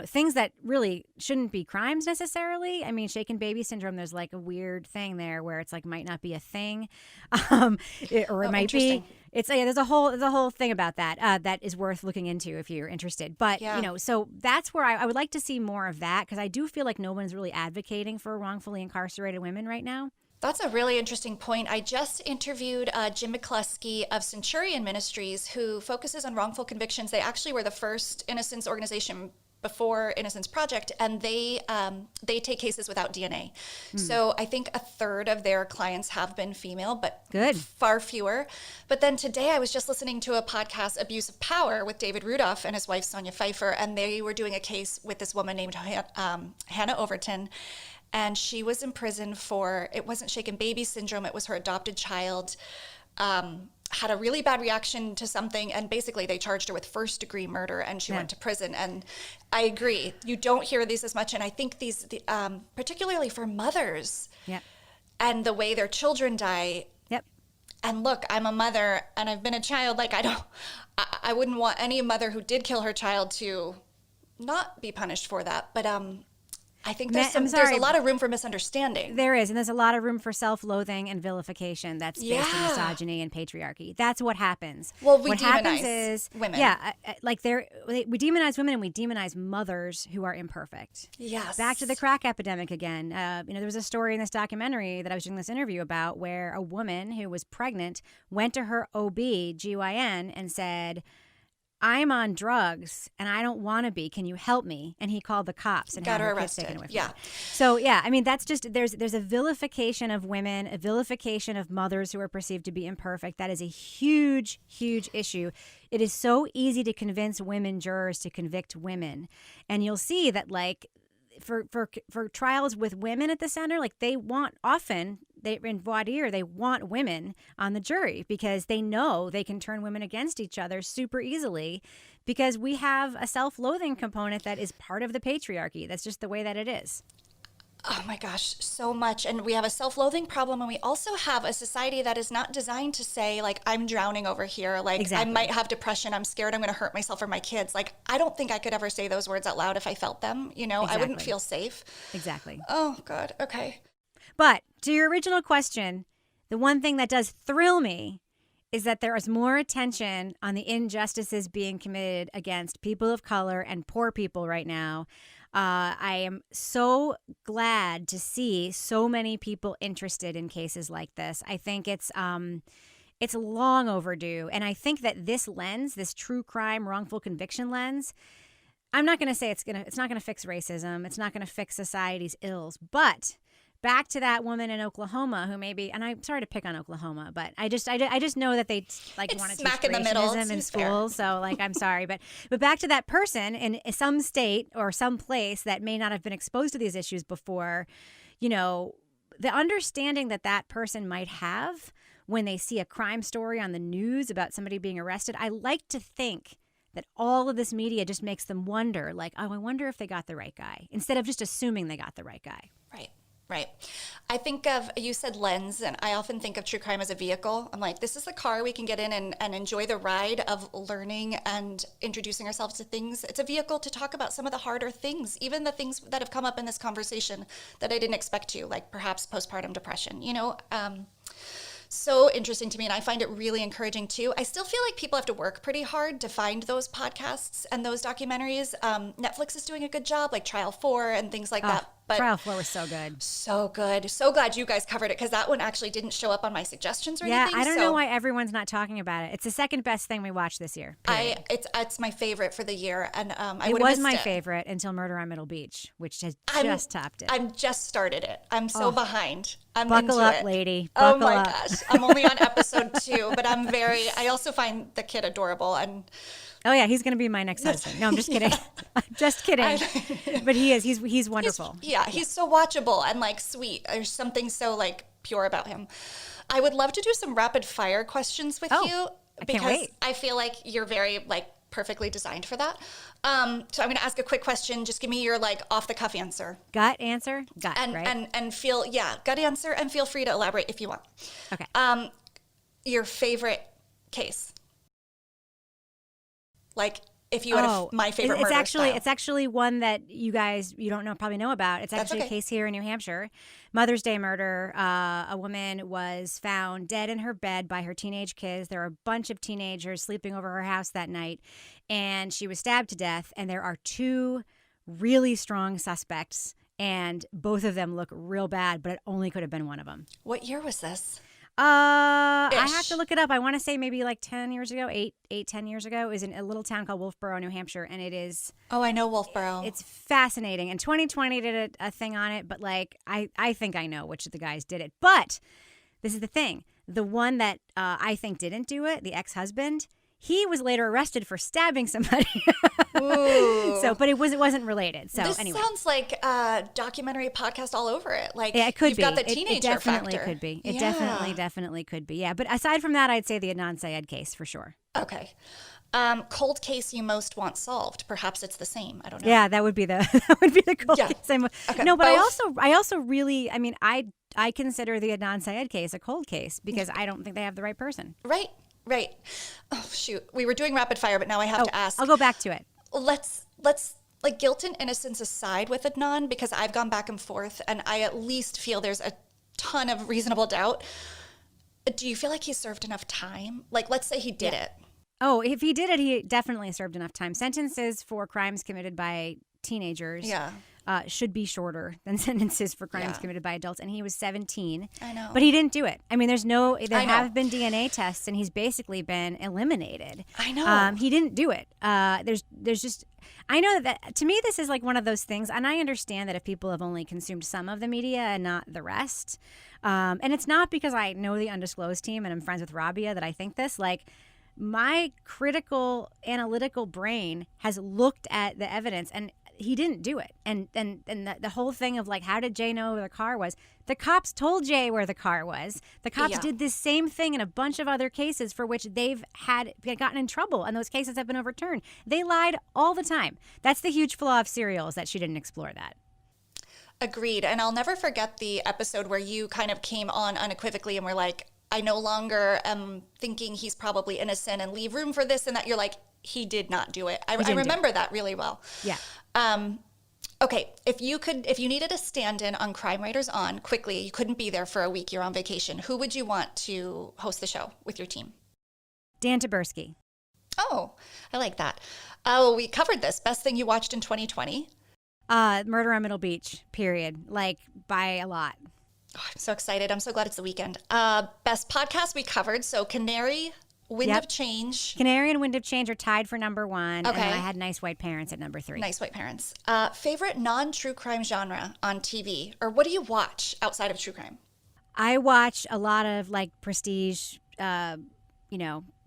things that really shouldn't be crimes necessarily. I mean, shaken baby syndrome, there's like a weird thing there where it's like might not be a thing, it might be. It's there's a whole thing about that that is worth looking into if you're interested. But so that's where I would like to see more of that, because I do feel like no one's really advocating for wrongfully incarcerated women right now. That's a really interesting point. I just interviewed Jim McCluskey of Centurion Ministries, who focuses on wrongful convictions. They actually were the first innocence organization before Innocence Project, and they take cases without DNA. So I think a third of their clients have been female, but good, far fewer. But then today I was just listening to a podcast, Abuse of Power, with David Rudolph and his wife Sonia Pfeiffer, and they were doing a case with this woman named Hannah Overton. And she was in prison for, it wasn't shaken baby syndrome, it was her adopted child, had a really bad reaction to something, and basically they charged her with first-degree murder, and she went to prison. And I agree, you don't hear these as much, and I think these, particularly for mothers, and the way their children die. And look, I'm a mother, and I've been a child. Like, I wouldn't want any mother who did kill her child to not be punished for that. But I think there's a lot of room for misunderstanding. There is, and there's a lot of room for self-loathing and vilification that's based in misogyny and patriarchy. That's what happens. Well, what happens is women. We demonize women, and we demonize mothers who are imperfect. Yes. Back to the crack epidemic again. There was a story in this documentary that I was doing this interview about where a woman who was pregnant went to her OB/GYN and said, I'm on drugs and I don't want to be. Can you help me? And he called the cops and got had her kids arrested. taken away from her. So I mean, that's just there's a vilification of women, a vilification of mothers who are perceived to be imperfect. That is a huge, huge issue. It is so easy to convince women jurors to convict women, and you'll see that, like, for trials with women at the center, like, they want often in voir dire, they want women on the jury because they know they can turn women against each other super easily because we have a self-loathing component that is part of the patriarchy. That's just the way that it is. Oh my gosh, so much. And we have a self-loathing problem, and we also have a society that is not designed to say, like, I'm drowning over here. Like, Exactly. I might have depression. I'm scared I'm going to hurt myself or my kids. Like, I don't think I could ever say those words out loud if I felt them. You know, I wouldn't Exactly. feel safe. Exactly. Oh, God. Okay. But to your original question, the one thing that does thrill me is that there is more attention on the injustices being committed against people of color and poor people right now. I am so glad to see so many people interested in cases like this. I think it's long overdue, and I think that this lens, this true crime wrongful conviction lens, I'm not going to say it's not going to fix racism. It's not going to fix society's ills, but back to that woman in Oklahoma who maybe, and I'm sorry to pick on Oklahoma, but I just know that they like want to teach smack in the middle. racism in Seems school. So like, I'm sorry, but back to that person in some state or some place that may not have been exposed to these issues before, you know, the understanding that that person might have when they see a crime story on the news about somebody being arrested. I like to think that all of this media just makes them wonder, like, oh, I wonder if they got the right guy, instead of just assuming they got the right guy. Right. Right. I think of, you said lens, and I often think of true crime as a vehicle. I'm like, this is the car we can get in and enjoy the ride of learning and introducing ourselves to things. It's a vehicle to talk about some of the harder things, even the things that have come up in this conversation that I didn't expect to, like perhaps postpartum depression, you know? So interesting to me, and I find it really encouraging too. I still feel like people have to work pretty hard to find those podcasts and those documentaries. Netflix is doing a good job, like Trial 4 and things like that. But Trial 4 was so good. So good. So glad you guys covered it, because that one actually didn't show up on my suggestions or Yeah, anything. I don't know why everyone's not talking about it. It's the second best thing we watched this year. Period. It's my favorite for the year, and I It would have was missed my it. favorite until Murder on Middle Beach, which has just topped it. I'm just started it. I'm so behind. I'm Buckle into up, it. lady. Oh Buckle my up. gosh. I'm only on episode 2, but I also find the kid adorable, and Oh yeah, he's gonna be my next husband. No, I'm just kidding. I'm just kidding. But he is. He's wonderful. he's so watchable and like sweet. There's something so like pure about him. I would love to do some rapid fire questions with you, I because can't wait. I feel like you're very like perfectly designed for that. So I'm going to ask a quick question. Just give me your like off the cuff answer. Gut answer. Gut. And right. and feel gut answer, and feel free to elaborate if you want. Okay. Your favorite case. Like if you had my favorite murder style. It's actually one that you don't probably know about. It's actually a case here in New Hampshire. Mother's Day murder. A woman was found dead in her bed by her teenage kids. There were a bunch of teenagers sleeping over her house that night, and she was stabbed to death. And there are 2 really strong suspects, and both of them look real bad, but it only could have been one of them. What year was this? I have to look it up. I want to say maybe like 10 years ago, 10 years ago. It was in a little town called Wolfboro, New Hampshire. And it is. Oh, I know Wolfboro. It's fascinating. And 2020 did a thing on it. But like, I think I know which of the guys did it. But this is the thing. The one that I think didn't do it, the ex-husband, he was later arrested for stabbing somebody. Ooh. But it wasn't related. So this anyway. sounds like a documentary podcast all over it. Like Yeah, it could you've be. got the teenager it definitely factor. could be. It Yeah. definitely could be. Yeah, but aside from that, I'd say the Adnan Syed case for sure. Okay. Cold case you most want solved. Perhaps it's the same. I don't know. Yeah, that would be the cold Yeah. case. Okay, No, but both? I also really, I mean, I consider the Adnan Syed case a cold case because I don't think they have the right person. Right. Oh shoot. We were doing rapid fire, but now I have to ask. I'll go back to it. Let's like guilt and innocence aside with Adnan, because I've gone back and forth, and I at least feel there's a ton of reasonable doubt. Do you feel like he served enough time? Like, let's say he did it. Oh, if he did it, he definitely served enough time. Sentences for crimes committed by teenagers should be shorter than sentences for crimes committed by adults. And he was 17. I know. But he didn't do it. I mean, there have been DNA tests, and he's basically been eliminated. I know. He didn't do it. There's just, I know that to me, this is like one of those things. And I understand that if people have only consumed some of the media and not the rest. And it's not because I know the Undisclosed team and I'm friends with Rabia that I think this. Like, my critical analytical brain has looked at the evidence, and he didn't do it. And the whole thing of like, how did Jay know where the car was? The cops told Jay where the car was. The cops did this same thing in a bunch of other cases for which they've gotten in trouble, and those cases have been overturned. They lied all the time. That's the huge flaw of Serial, is that she didn't explore that. Agreed. And I'll never forget the episode where you kind of came on unequivocally and were like, I no longer am thinking he's probably innocent and leave room for this and that. You're like, he did not do it. I remember that really well. Yeah. Okay, if you needed a stand-in on Crime Writers On quickly, you couldn't be there for a week, you're on vacation, who would you want to host the show with your team? Dan Taberski. Oh, I like that. Oh, we covered this. Best thing you watched in 2020? Murder on Middle Beach, period. Like, by a lot. Oh, I'm so excited. I'm so glad it's the weekend. Best podcast we covered. So Canary, Wind of Change. Canary and Wind of Change are tied for number 1. Okay. And then I had Nice White Parents at number 3. Nice White Parents. Favorite non-true crime genre on TV? Or what do you watch outside of true crime? I watch a lot of like prestige,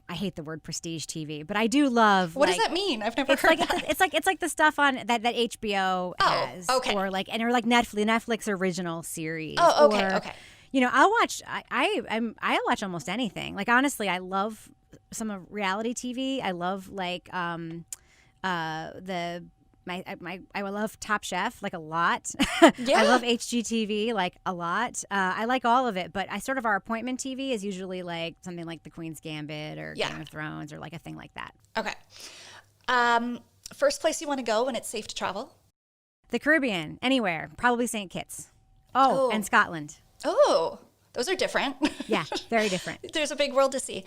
I hate the word prestige TV, but I do love. What does that mean? I've never heard that. It's like the stuff on that HBO has, okay. or like Netflix original series. Oh, okay, or, okay. I'll watch. I watch almost anything. Like honestly, I love some of reality TV. I love like I love Top Chef like a lot. Yeah. I love HGTV like a lot. I like all of it, but our appointment TV is usually like something like The Queen's Gambit or Game of Thrones or like a thing like that. Okay. First place you want to go when it's safe to travel? The Caribbean, anywhere, probably St. Kitts. Oh, and Scotland. Oh, those are different. Yeah, very different. There's a big world to see.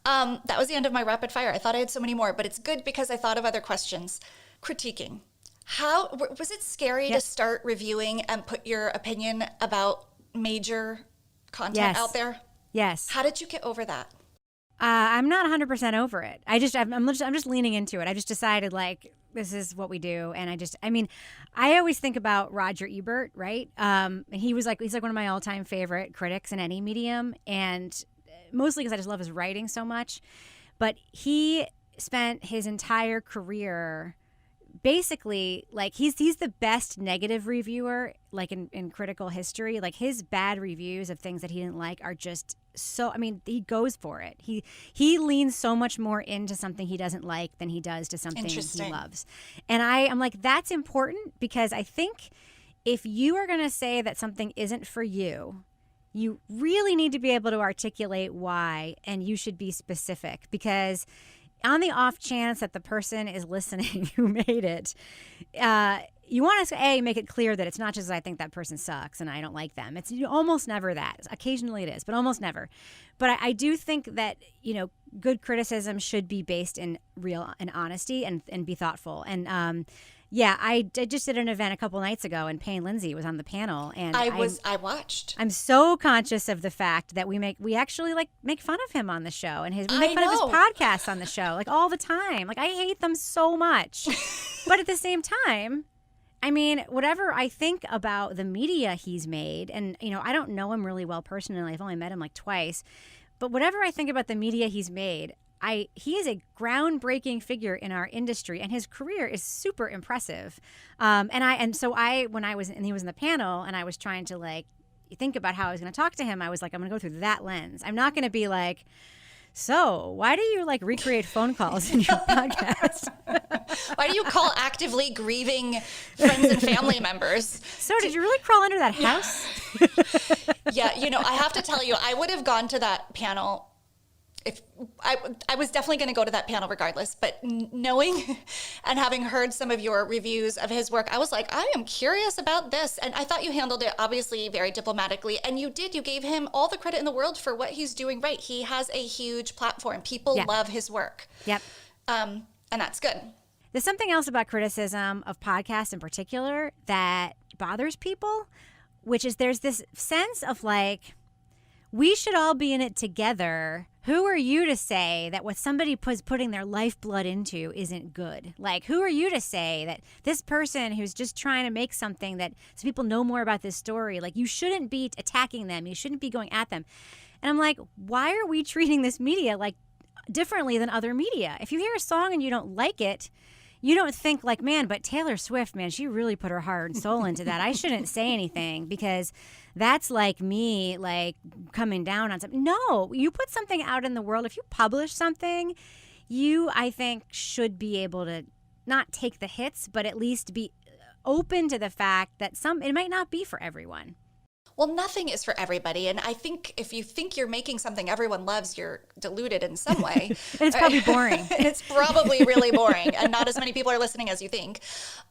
That was the end of my rapid fire. I thought I had so many more, but it's good because I thought of other questions. Critiquing. How was it scary to start reviewing and put your opinion about major content out there? Yes. How did you get over that? I'm not 100% over it. I'm just leaning into it. I just decided like this is what we do, and I always think about Roger Ebert, right? And he's like one of my all-time favorite critics in any medium, and mostly because I just love his writing so much. But he spent his entire career basically like he's the best negative reviewer like in critical history. Like his bad reviews of things that he didn't like are just so, he goes for it. He leans so much more into something he doesn't like than he does to something he loves. And I'm like, that's important, because I think if you are going to say that something isn't for you, you really need to be able to articulate why, and you should be specific, because on the off chance that the person is listening who made it, you want to make it clear that it's not just I think that person sucks and I don't like them. It's almost never that. Occasionally it is, but almost never. But I do think that good criticism should be based in real and honesty and be thoughtful. And I just did an event a couple nights ago, and Payne Lindsay was on the panel, and I watched. I'm so conscious of the fact that we actually like make fun of him on the show, and we make fun of his podcasts on the show like all the time. Like I hate them so much, but at the same time, whatever I think about the media he's made, and I don't know him really well personally. I've only met him like twice, but whatever I think about the media he's made, he is a groundbreaking figure in our industry, and his career is super impressive. When he was in the panel, and I was trying to like think about how I was going to talk to him, I was like, I'm going to go through that lens. I'm not going to be like, so why do you like recreate phone calls in your podcast? Why do you call actively grieving friends and family members? So did you really crawl under that house? Yeah, I have to tell you, I would have gone to that panel. If I was definitely going to go to that panel regardless, but knowing and having heard some of your reviews of his work, I was like, I am curious about this. And I thought you handled it obviously very diplomatically. And you did. You gave him all the credit in the world for what he's doing right. He has a huge platform. People love his work. Yep. And that's good. There's something else about criticism of podcasts in particular that bothers people, which is there's this sense of like, we should all be in it together. Who are you to say that what somebody was putting their lifeblood into isn't good? Like, who are you to say that this person who's just trying to make something that so people know more about this story, like you shouldn't be attacking them. You shouldn't be going at them. And I'm like, why are we treating this media like differently than other media? If you hear a song and you don't like it, you don't think like, man, but Taylor Swift, man, she really put her heart and soul into that. I shouldn't say anything because that's like me, like coming down on something. No, you put something out in the world. If you publish something, you, I think, should be able to not take the hits, but at least be open to the fact that it might not be for everyone. Well, nothing is for everybody. And I think if you think you're making something everyone loves, you're deluded in some way. And it's probably boring. It's probably really boring and not as many people are listening as you think.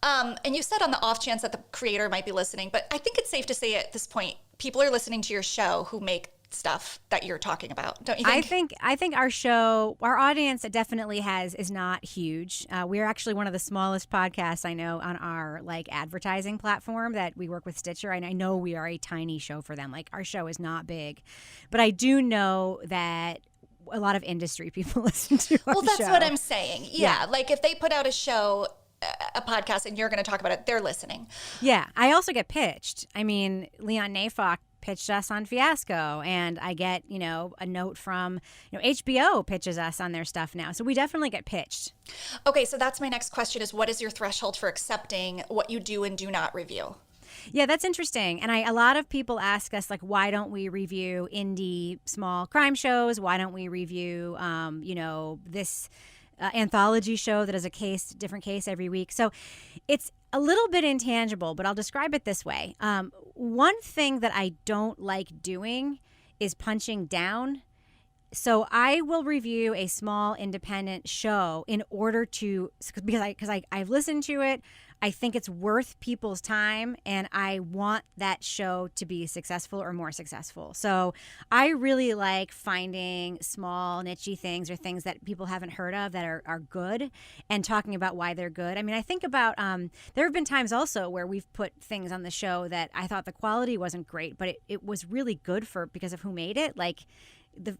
And you said on the off chance that the creator might be listening, but I think it's safe to say at this point, people are listening to your show who make stuff that you're talking about, don't you think? I think our show, our audience definitely is not huge. We're actually one of the smallest podcasts I know on our like advertising platform that we work with Stitcher, and I know we are a tiny show for them. Like our show is not big, but I do know that a lot of industry people listen to our show. Well, that's what I'm saying. Yeah, like if they put out a show, a podcast, and you're going to talk about it, they're listening. Yeah, I also get pitched. I mean, Leon Neyfakh pitched us on Fiasco, and I get, a note from, HBO pitches us on their stuff now. So we definitely get pitched. Okay, so that's my next question is what is your threshold for accepting what you do and do not review? Yeah, that's interesting. And a lot of people ask us, like, why don't we review indie small crime shows? Why don't we review, this anthology show that is a different case every week? So it's a little bit intangible, but I'll describe it this way. One thing that I don't like doing is punching down. So I will review a small independent show in order to, because I've listened to it. I think it's worth people's time, and I want that show to be successful or more successful. So I really like finding small, niche-y things or things that people haven't heard of that are good and talking about why they're good. I mean, I think about there have been times also where we've put things on the show that I thought the quality wasn't great, but it was really good because of who made it. Like,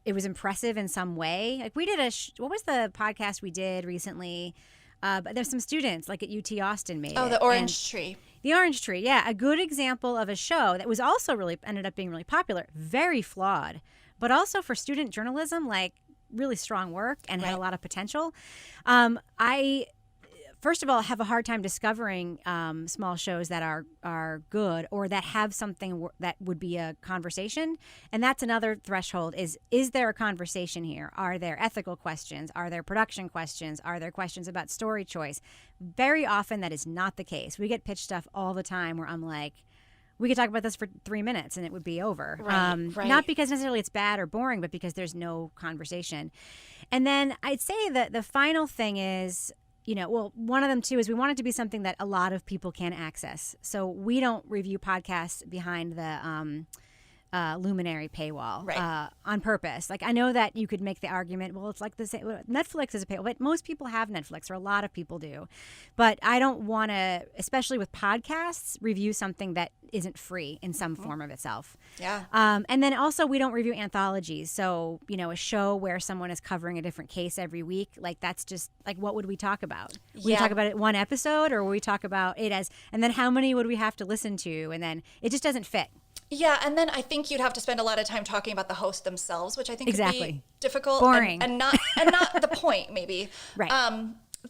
it was impressive in some way. Like we did what was the podcast we did recently? But there's some students like at UT Austin made it. Oh, the Orange Tree. The Orange Tree, yeah. A good example of a show that was also ended up being really popular, very flawed, but also for student journalism, like really strong work and had a lot of potential. I first of all, have a hard time discovering small shows that are good or that have something that would be a conversation. And that's another threshold is there a conversation here? Are there ethical questions? Are there production questions? Are there questions about story choice? Very often that is not the case. We get pitched stuff all the time where I'm like, we could talk about this for 3 minutes and it would be over. Right. Not because necessarily it's bad or boring, but because there's no conversation. And then I'd say that the final thing is, one of them too is we want it to be something that a lot of people can access. So we don't review podcasts behind the Luminary paywall on purpose. Like I know that you could make the argument, well, it's like the same. Netflix is a paywall, but most people have Netflix, or a lot of people do. But I don't want to, especially with podcasts, review something that isn't free in some form of itself. Yeah. And then also we don't review anthologies. So, a show where someone is covering a different case every week, like that's just like, what would we talk about? Would we talk about it one episode, or would we talk about it and then how many would we have to listen to? And then it just doesn't fit. Yeah, and then I think you'd have to spend a lot of time talking about the host themselves, which I think could be difficult, boring, and not the point maybe. Right.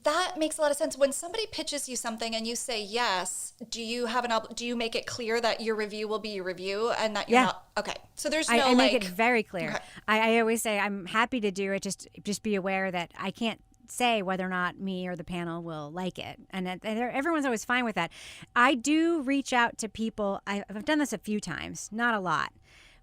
That makes a lot of sense. When somebody pitches you something and you say yes, do you make it clear that your review will be your review and that you're not okay? So there's no I make it very clear. Okay. I always say I'm happy to do it. Just be aware that I can't say whether or not me or the panel will like it, and everyone's always fine with that. I do reach out to people. I've done this a few times, not a lot,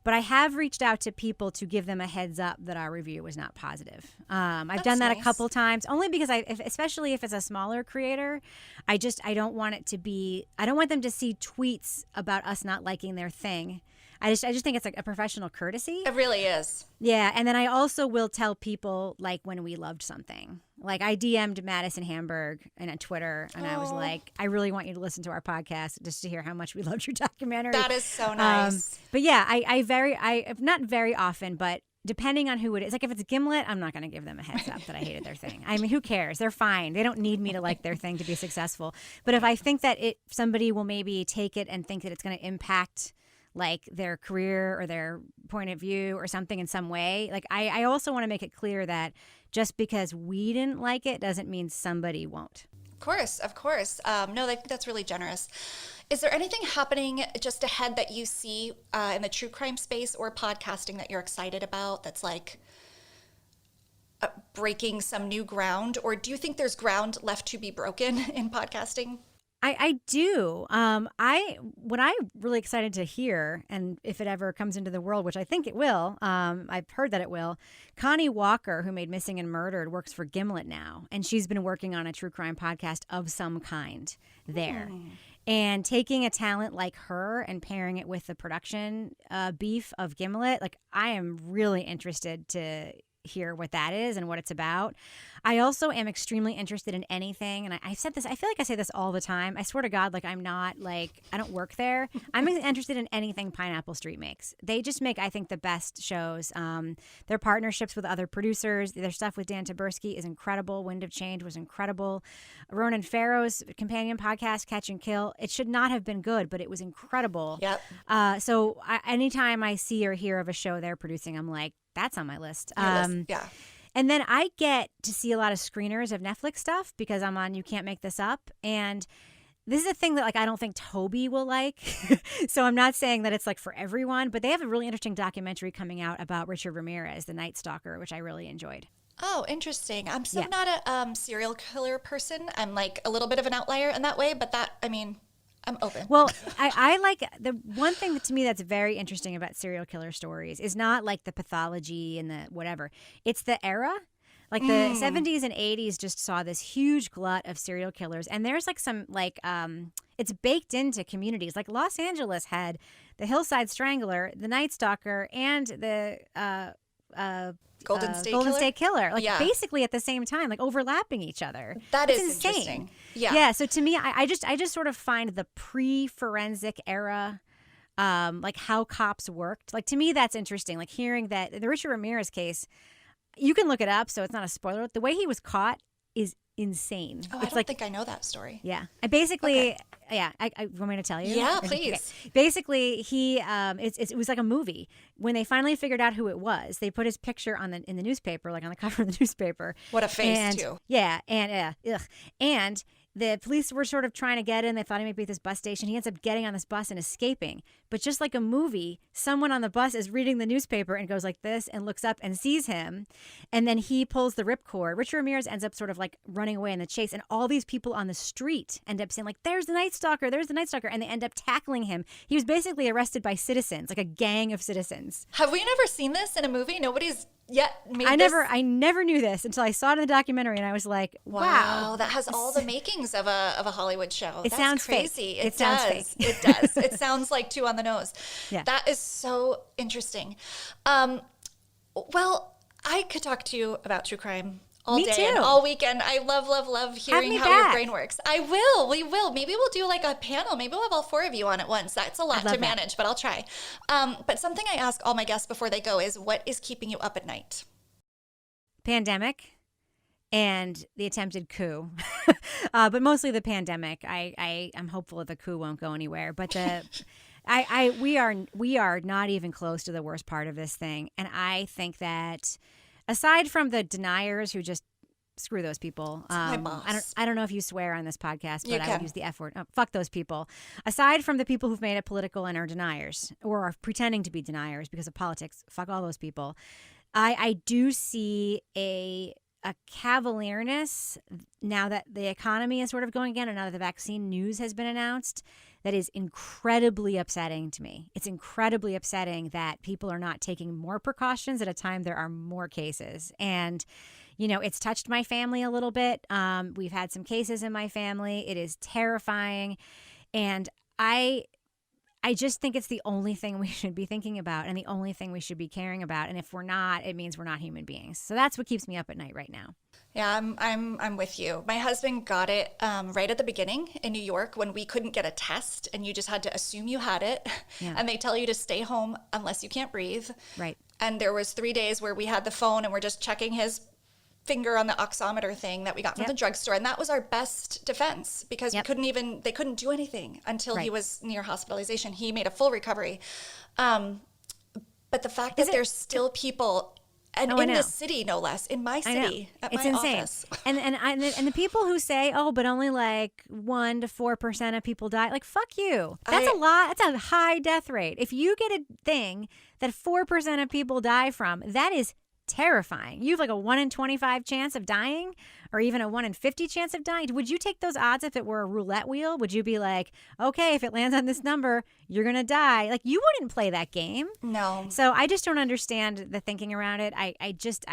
but I have reached out to people to give them a heads up that our review was not positive. I've done that a couple times, only because especially if it's a smaller creator, I don't want them to see tweets about us not liking their thing. I just think it's like a professional courtesy. It really is. Yeah, and then I also will tell people like when we loved something. Like I DM'd Madison Hamburg on Twitter, and I was like, I really want you to listen to our podcast just to hear how much we loved your documentary. That is so nice. But yeah, I not very often, but depending on who it is, like if it's Gimlet, I'm not going to give them a heads up that I hated their thing. I mean, who cares? They're fine. They don't need me to like their thing to be successful. But if I think that somebody will maybe take it and think that it's going to impact like their career or their point of view or something in some way. Like I also want to make it clear that just because we didn't like it doesn't mean somebody won't. course, of course. No, I think that's really generous. Is there anything happening just ahead that you see in the true crime space or podcasting that you're excited about that's like breaking some new ground? Or do you think there's ground left to be broken in podcasting? I do. What I'm really excited to hear, and if it ever comes into the world, which I think it will, I've heard that it will, Connie Walker, who made Missing and Murdered, works for Gimlet now, and she's been working on a true crime podcast of some kind there. And taking a talent like her and pairing it with the production beef of Gimlet, like I am really interested to hear what that is and what it's about. I also am extremely interested in anything, and I said this, I feel like I say this all the time. I swear to God, like I'm not like, I don't work there. I'm interested in anything Pineapple Street makes. They just make, I think, the best shows. Their partnerships with other producers, their stuff with Dan Taberski is incredible. Wind of Change was incredible. Ronan Farrow's companion podcast, Catch and Kill, it should not have been good, but it was incredible. Yep. So anytime I see or hear of a show they're producing, I'm like, that's on my list. Yeah. And then I get to see a lot of screeners of Netflix stuff because I'm on You Can't Make This Up. And this is a thing that like I don't think Toby will like. So I'm not saying that it's like for everyone, but they have a really interesting documentary coming out about Richard Ramirez, the Night Stalker, which I really enjoyed. Oh, interesting. I'm not a serial killer person. I'm like a little bit of an outlier in that way, but I'm open. Well, I like the one thing that to me that's very interesting about serial killer stories is not like the pathology and the whatever. It's the era. Like the 70s and 80s just saw this huge glut of serial killers. And there's like some like it's baked into communities. Like Los Angeles had the Hillside Strangler, the Night Stalker, and the Golden State Killer? Like basically at the same time, like overlapping each other. That's insane. Interesting. Yeah. Yeah. So to me, I just sort of find the pre-forensic era, like how cops worked. Like to me, that's interesting. Like hearing that the Richard Ramirez case, you can look it up, so it's not a spoiler. The way he was caught is insane. Oh, it's I don't think I know that story. Yeah. I basically, I want me to tell you? Yeah, please. Okay. Basically, he, it was like a movie. When they finally figured out who it was, they put his picture in the newspaper, like on the cover of the newspaper. What a face, too. Yeah. And the police were sort of trying to get in. They thought he might be at this bus station. He ends up getting on this bus and escaping. But just like a movie, someone on the bus is reading the newspaper and goes like this and looks up and sees him. And then he pulls the ripcord. Richard Ramirez ends up sort of like running away in the chase. And all these people on the street end up saying like, there's the Night Stalker, there's the Night Stalker. And they end up tackling him. He was basically arrested by citizens, like a gang of citizens. Have we never seen this in a movie? Nobody's yet made I never knew this until I saw it in the documentary, and I was like, wow. That has all the makings of a Hollywood show. It sounds crazy. Fake. It sounds fake. It does. It sounds like two on the nose. Yeah. That is so interesting. Well, I could talk to you about true crime all Me day too. and all weekend. I love hearing me how back. your brain works. I will. We will. Maybe we'll do like a panel. Maybe we'll have all four of you on at once. That's a lot to manage, but I'll try. But something I ask all my guests before they go is, what is keeping you up at night? Pandemic and the attempted coup, but mostly the pandemic. I'm hopeful that the coup won't go anywhere, but we are not even close to the worst part of this thing. And I think that aside from the deniers who just screw those people, my boss. I don't know if you swear on this podcast, but You I can. would use the F word. Oh, fuck those people. Aside from the people who've made it political and are deniers or are pretending to be deniers because of politics, fuck all those people. I do see a cavalierness now that the economy is sort of going again and now that the vaccine news has been announced that is incredibly upsetting to me. It's incredibly upsetting that people are not taking more precautions at a time there are more cases. And, you know, it's touched my family a little bit. We've had some cases in my family. It is terrifying. And I just think it's the only thing we should be thinking about and the only thing we should be caring about. And if we're not, it means we're not human beings. So that's what keeps me up at night right now. Yeah, I'm with you. My husband got it right at the beginning in New York when we couldn't get a test and you just had to assume you had it. Yeah. And they tell you to stay home unless you can't breathe. Right. And there was 3 days where we had the phone and we're just checking his finger on the oximeter thing that we got from the drugstore. And that was our best defense because they couldn't do anything until he was near hospitalization. He made a full recovery. But the fact that there's still people And Oh, I in know. this city, no less, in my I know. city, at It's my insane. office. And the people who say, "Oh, but only like 1 to 4% of people die," like fuck you. That's a lot. That's a high death rate. If you get a thing that 4% of people die from, that is terrifying. You have like a 1 in 25 chance of dying, or even a 1 in 50 chance of dying. Would you take those odds if it were a roulette wheel? Would you be like, okay, if it lands on this number, you're gonna die? Like, you wouldn't play that game. No. So I just don't understand the thinking around it. I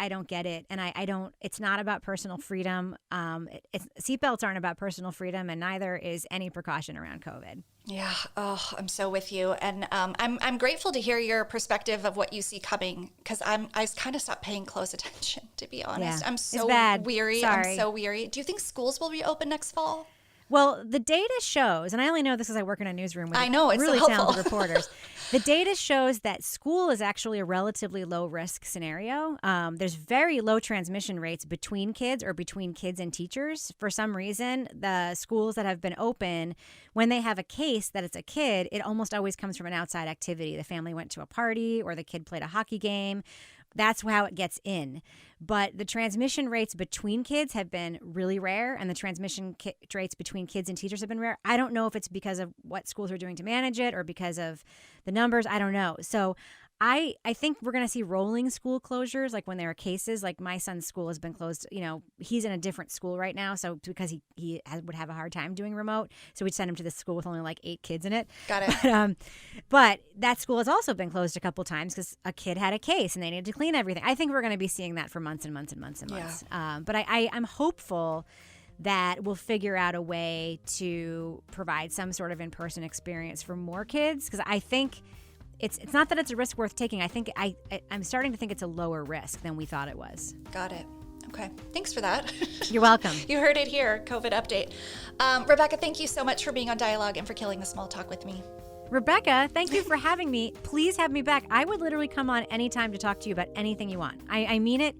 don't get it. And I don't, it's not about personal freedom. Seatbelts aren't about personal freedom, and neither is any precaution around COVID. Yeah. Oh, I'm so with you. And I'm grateful to hear your perspective of what you see coming, because I kind of stopped paying close attention, to be honest. Yeah, I'm it's so bad. weary. Sorry. I'm so weary. Do you think schools will reopen next fall? Well, the data shows, and I only know this because I work in a newsroom with I know, it's so really helpful. talented reporters. The data shows that school is actually a relatively low risk scenario. There's very low transmission rates between kids or between kids and teachers. For some reason, the schools that have been open, when they have a case that it's a kid, it almost always comes from an outside activity. The family went to a party or the kid played a hockey game. That's how it gets in. But the transmission rates between kids have been really rare, and the transmission rates between kids and teachers have been rare. I don't know if it's because of what schools are doing to manage it or because of the numbers. I don't know. So I think we're going to see rolling school closures, like when there are cases. Like my son's school has been closed. You know, he's in a different school right now, so because he would have a hard time doing remote, so we'd send him to this school with only like 8 kids in it. Got it. But that school has also been closed a couple times because a kid had a case and they needed to clean everything. I think we're going to be seeing that for months and months and months and months. But I'm hopeful that we'll figure out a way to provide some sort of in-person experience for more kids, because I think it's not that it's a risk worth taking. I think I'm starting to think it's a lower risk than we thought it was. Got it. Okay. Thanks for that. You're welcome. You heard it here, COVID update. Rebecca, thank you so much for being on Dialogue and for killing the small talk with me. Rebecca, thank you for having me. Please have me back. I would literally come on anytime to talk to you about anything you want. I mean it.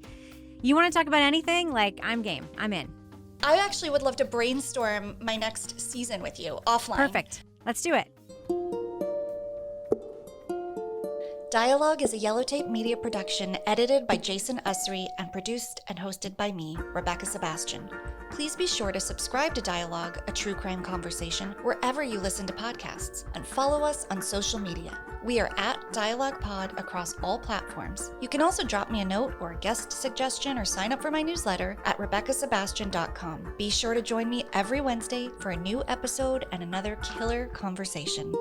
You want to talk about anything? Like, I'm game. I'm in. I actually would love to brainstorm my next season with you offline. Perfect. Let's do it. Dialogue is a Yellow Tape media production edited by Jason Usry and produced and hosted by me, Rebecca Sebastian. Please be sure to subscribe to Dialogue, a true crime conversation, wherever you listen to podcasts, and follow us on social media. We are at Dialogue Pod across all platforms. You can also drop me a note or a guest suggestion or sign up for my newsletter at RebeccaSebastian.com. Be sure to join me every Wednesday for a new episode and another killer conversation.